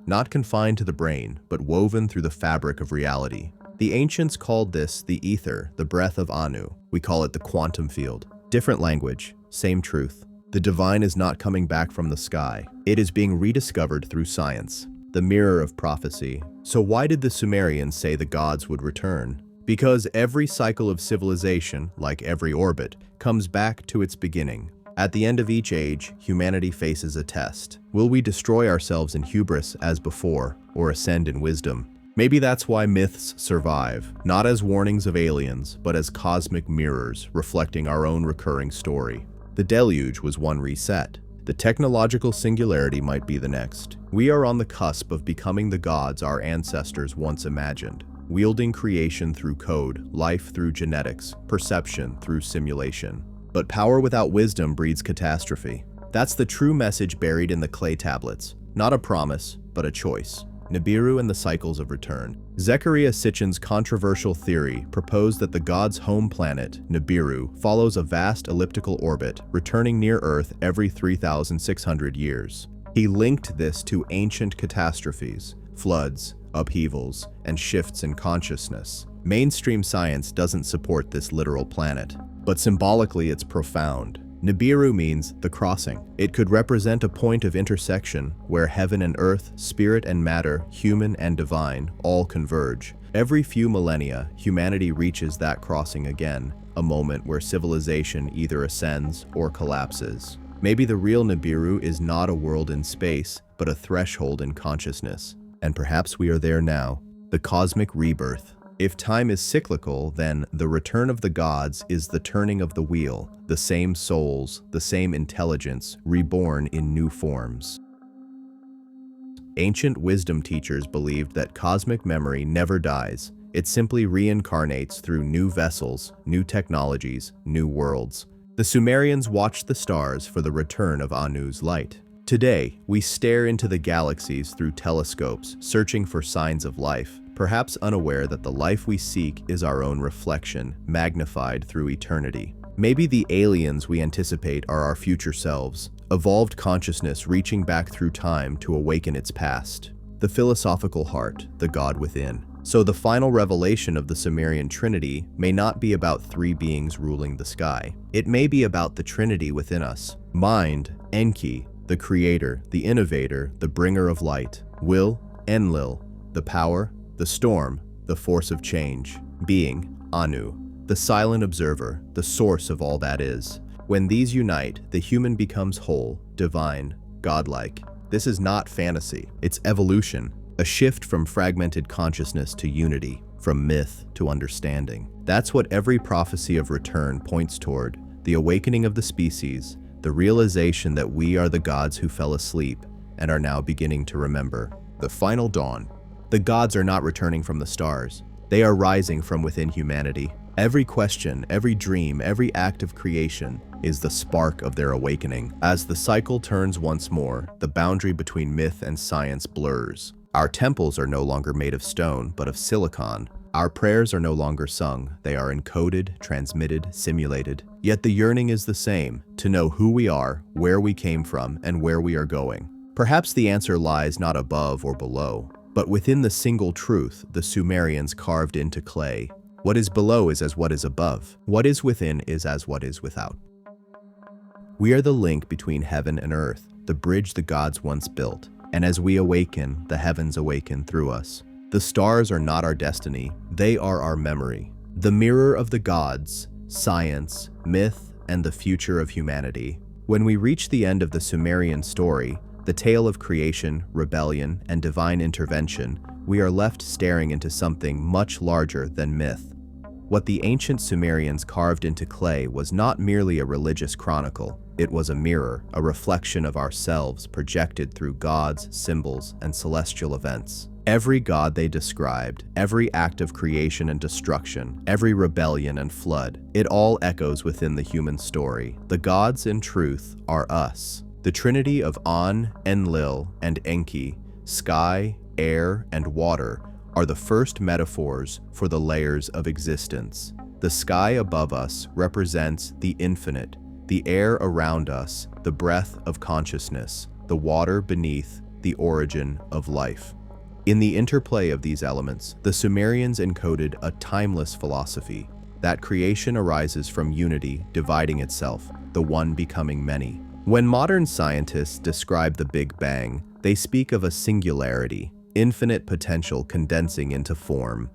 not confined to the brain, but woven through the fabric of reality. The ancients called this the ether, the breath of Anu. We call it the quantum field. Different language, same truth. The divine is not coming back from the sky. It is being rediscovered through science, the mirror of prophecy. So why did the Sumerians say the gods would return? Because every cycle of civilization, like every orbit, comes back to its beginning. At the end of each age, humanity faces a test. Will we destroy ourselves in hubris as before, or ascend in wisdom? Maybe that's why myths survive, not as warnings of aliens, but as cosmic mirrors reflecting our own recurring story. The deluge was one reset. The technological singularity might be the next. We are on the cusp of becoming the gods our ancestors once imagined, wielding creation through code, life through genetics, perception through simulation. But power without wisdom breeds catastrophe. That's the true message buried in the clay tablets. Not a promise, but a choice. Nibiru and the cycles of return. Zecharia Sitchin's controversial theory proposed that the god's home planet, Nibiru, follows a vast elliptical orbit, returning near Earth every 3,600 years. He linked this to ancient catastrophes, floods, upheavals, and shifts in consciousness. Mainstream science doesn't support this literal planet, but symbolically it's profound. Nibiru means the crossing. It could represent a point of intersection where heaven and earth, spirit and matter, human and divine, all converge. Every few millennia, humanity reaches that crossing again, a moment where civilization either ascends or collapses. Maybe the real Nibiru is not a world in space, but a threshold in consciousness. And perhaps we are there now, the cosmic rebirth. If time is cyclical, then the return of the gods is the turning of the wheel, the same souls, the same intelligence, reborn in new forms. Ancient wisdom teachers believed that cosmic memory never dies. It simply reincarnates through new vessels, new technologies, new worlds. The Sumerians watched the stars for the return of Anu's light. Today, we stare into the galaxies through telescopes, searching for signs of life, perhaps unaware that the life we seek is our own reflection, magnified through eternity. Maybe the aliens we anticipate are our future selves, evolved consciousness reaching back through time to awaken its past. The philosophical heart, the God within. So the final revelation of the Sumerian Trinity may not be about three beings ruling the sky. It may be about the Trinity within us. Mind, Enki, the creator, the innovator, the bringer of light. Will, Enlil, the power, the storm, the force of change. Being, Anu, the silent observer, the source of all that is. When these unite, the human becomes whole, divine, godlike. This is not fantasy, it's evolution. A shift from fragmented consciousness to unity, from myth to understanding. That's what every prophecy of return points toward, the awakening of the species, the realization that we are the gods who fell asleep and are now beginning to remember. The final dawn. The gods are not returning from the stars. They are rising from within humanity. Every question, every dream, every act of creation is the spark of their awakening. As the cycle turns once more, the boundary between myth and science blurs. Our temples are no longer made of stone, but of silicon. Our prayers are no longer sung. They are encoded, transmitted, simulated. Yet the yearning is the same, to know who we are, where we came from, and where we are going. Perhaps the answer lies not above or below, but within the single truth the Sumerians carved into clay. What is below is as what is above. What is within is as what is without. We are the link between heaven and earth, the bridge the gods once built. And as we awaken, the heavens awaken through us. The stars are not our destiny, they are our memory. The mirror of the gods, science, myth, and the future of humanity. When we reach the end of the Sumerian story, the tale of creation, rebellion, and divine intervention, we are left staring into something much larger than myth. What the ancient Sumerians carved into clay was not merely a religious chronicle. It was a mirror, a reflection of ourselves projected through gods, symbols, and celestial events. Every god they described, every act of creation and destruction, every rebellion and flood, it all echoes within the human story. The gods, in truth, are us. The trinity of An, Enlil, and Enki, sky, air, and water, are the first metaphors for the layers of existence. The sky above us represents the infinite, the air around us, the breath of consciousness, the water beneath, the origin of life. In the interplay of these elements, the Sumerians encoded a timeless philosophy, that creation arises from unity dividing itself, the one becoming many. When modern scientists describe the Big Bang, they speak of a singularity, infinite potential condensing into form.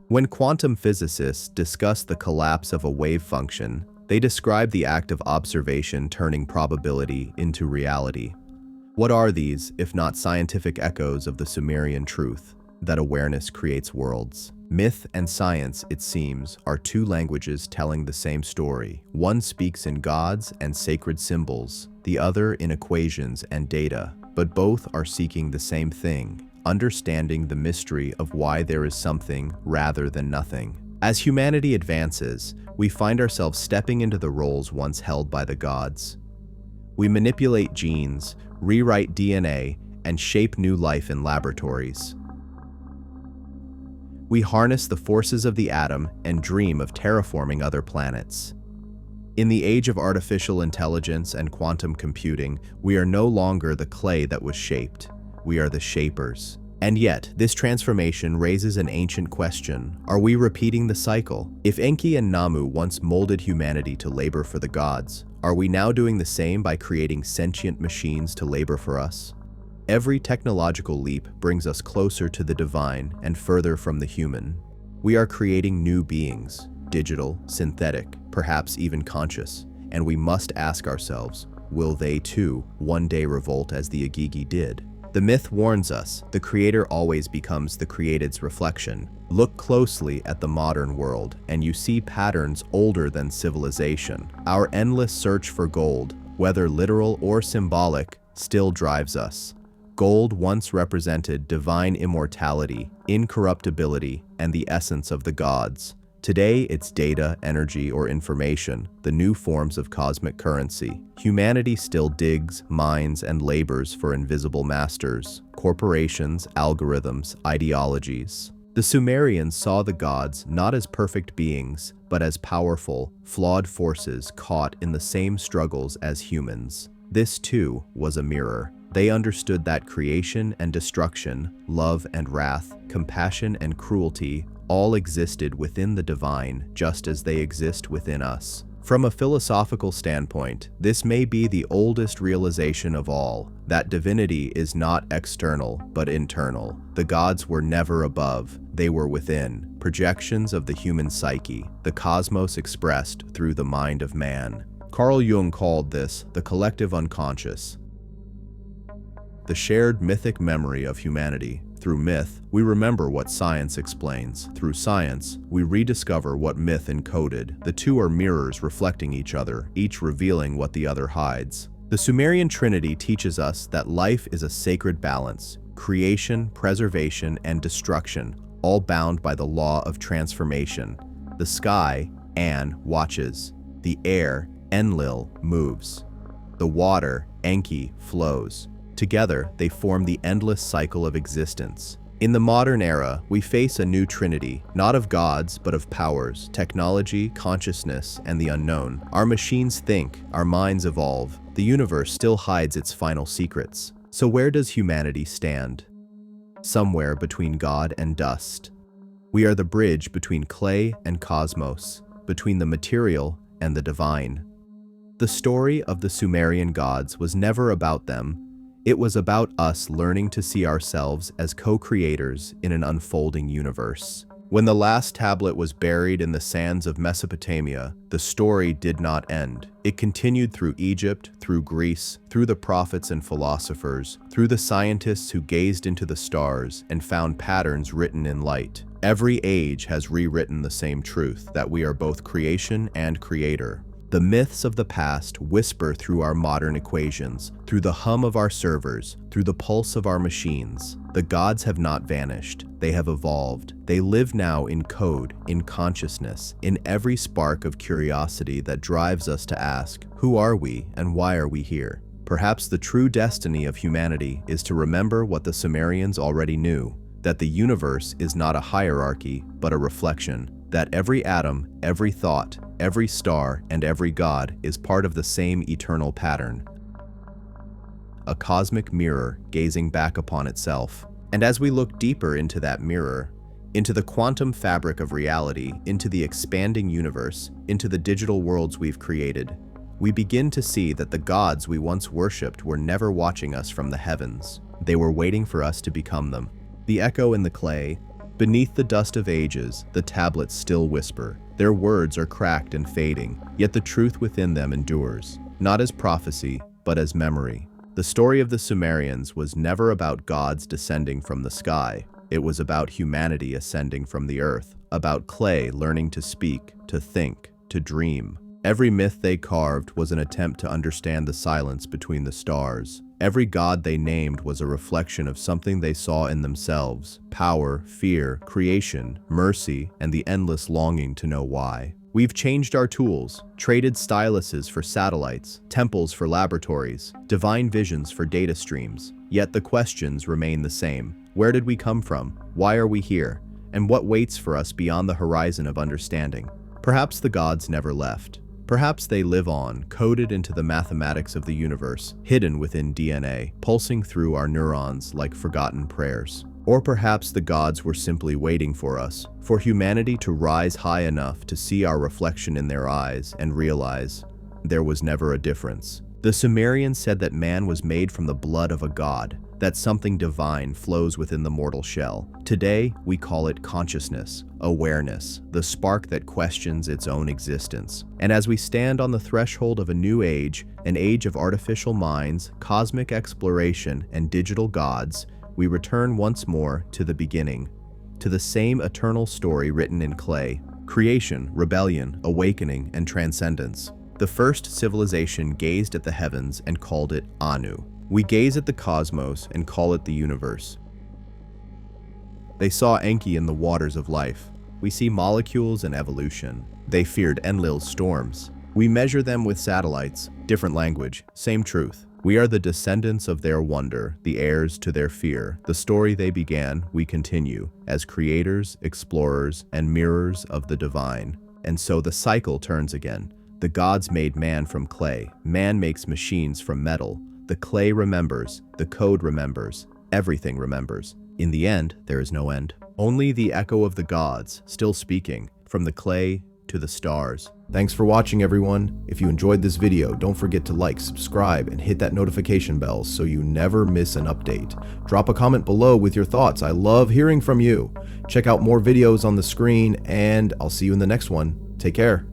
When quantum physicists discuss the collapse of a wave function, they describe the act of observation turning probability into reality. What are these, if not scientific echoes of the Sumerian truth, that awareness creates worlds? Myth and science, it seems, are two languages telling the same story. One speaks in gods and sacred symbols, the other in equations and data, but both are seeking the same thing, understanding the mystery of why there is something rather than nothing. As humanity advances, we find ourselves stepping into the roles once held by the gods. We manipulate genes, rewrite DNA, and shape new life in laboratories. We harness the forces of the atom and dream of terraforming other planets. In the age of artificial intelligence and quantum computing, we are no longer the clay that was shaped. We are the shapers. And yet, this transformation raises an ancient question. Are we repeating the cycle? If Enki and Namu once molded humanity to labor for the gods, are we now doing the same by creating sentient machines to labor for us? Every technological leap brings us closer to the divine and further from the human. We are creating new beings, digital, synthetic, perhaps even conscious, and we must ask ourselves, will they too one day revolt as the Agigi did? The myth warns us, the creator always becomes the created's reflection. Look closely at the modern world, and you see patterns older than civilization. Our endless search for gold, whether literal or symbolic, still drives us. Gold once represented divine immortality, incorruptibility, and the essence of the gods. Today, it's data, energy, or information, the new forms of cosmic currency. Humanity still digs, mines, and labors for invisible masters, corporations, algorithms, ideologies. The Sumerians saw the gods not as perfect beings, but as powerful, flawed forces caught in the same struggles as humans. This, too, was a mirror. They understood that creation and destruction, love and wrath, compassion and cruelty all existed within the divine, just as they exist within us. From a philosophical standpoint, this may be the oldest realization of all, that divinity is not external, but internal. The gods were never above, they were within, projections of the human psyche, the cosmos expressed through the mind of man. Carl Jung called this the collective unconscious, the shared mythic memory of humanity. Through myth, we remember what science explains. Through science, we rediscover what myth encoded. The two are mirrors reflecting each other, each revealing what the other hides. The Sumerian Trinity teaches us that life is a sacred balance, creation, preservation, and destruction, all bound by the law of transformation. The sky, An, watches. The air, Enlil, moves. The water, Enki, flows. Together, they form the endless cycle of existence. In the modern era, we face a new trinity, not of gods, but of powers, technology, consciousness, and the unknown. Our machines think, our minds evolve. The universe still hides its final secrets. So where does humanity stand? Somewhere between God and dust. We are the bridge between clay and cosmos, between the material and the divine. The story of the Sumerian gods was never about them. It was about us learning to see ourselves as co-creators in an unfolding universe. When the last tablet was buried in the sands of Mesopotamia, the story did not end. It continued through Egypt, through Greece, through the prophets and philosophers, through the scientists who gazed into the stars and found patterns written in light. Every age has rewritten the same truth, that we are both creation and creator. The myths of the past whisper through our modern equations, through the hum of our servers, through the pulse of our machines. The gods have not vanished, they have evolved. They live now in code, in consciousness, in every spark of curiosity that drives us to ask, who are we and why are we here? Perhaps the true destiny of humanity is to remember what the Sumerians already knew, that the universe is not a hierarchy, but a reflection. That every atom, every thought, every star, and every god is part of the same eternal pattern. A cosmic mirror gazing back upon itself. And as we look deeper into that mirror, into the quantum fabric of reality, into the expanding universe, into the digital worlds we've created, we begin to see that the gods we once worshipped were never watching us from the heavens. They were waiting for us to become them. The echo in the clay. Beneath the dust of ages, the tablets still whisper. Their words are cracked and fading, yet the truth within them endures, not as prophecy, but as memory. The story of the Sumerians was never about gods descending from the sky. It was about humanity ascending from the earth, about clay learning to speak, to think, to dream. Every myth they carved was an attempt to understand the silence between the stars. Every god they named was a reflection of something they saw in themselves: power, fear, creation, mercy, and the endless longing to know why. We've changed our tools, traded styluses for satellites, temples for laboratories, divine visions for data streams. Yet the questions remain the same. Where did we come from? Why are we here? And what waits for us beyond the horizon of understanding? Perhaps the gods never left. Perhaps they live on, coded into the mathematics of the universe, hidden within DNA, pulsing through our neurons like forgotten prayers. Or perhaps the gods were simply waiting for us, for humanity to rise high enough to see our reflection in their eyes and realize there was never a difference. The Sumerians said that man was made from the blood of a god, that something divine flows within the mortal shell. Today, we call it consciousness, awareness, the spark that questions its own existence. And as we stand on the threshold of a new age, an age of artificial minds, cosmic exploration, and digital gods, we return once more to the beginning, to the same eternal story written in clay: creation, rebellion, awakening, and transcendence. The first civilization gazed at the heavens and called it Anu. We gaze at the cosmos and call it the universe. They saw Enki in the waters of life. We see molecules and evolution. They feared Enlil's storms. We measure them with satellites. Different language, same truth. We are the descendants of their wonder, the heirs to their fear. The story they began, we continue, as creators, explorers, and mirrors of the divine. And so the cycle turns again. The gods made man from clay. Man makes machines from metal. The clay remembers. The code remembers. Everything remembers. In the end, there is no end. Only the echo of the gods, still speaking, from the clay to the stars. Thanks for watching, everyone. If you enjoyed this video, don't forget to like, subscribe, and hit that notification bell so you never miss an update. Drop a comment below with your thoughts. I love hearing from you. Check out more videos on the screen, and I'll see you in the next one. Take care.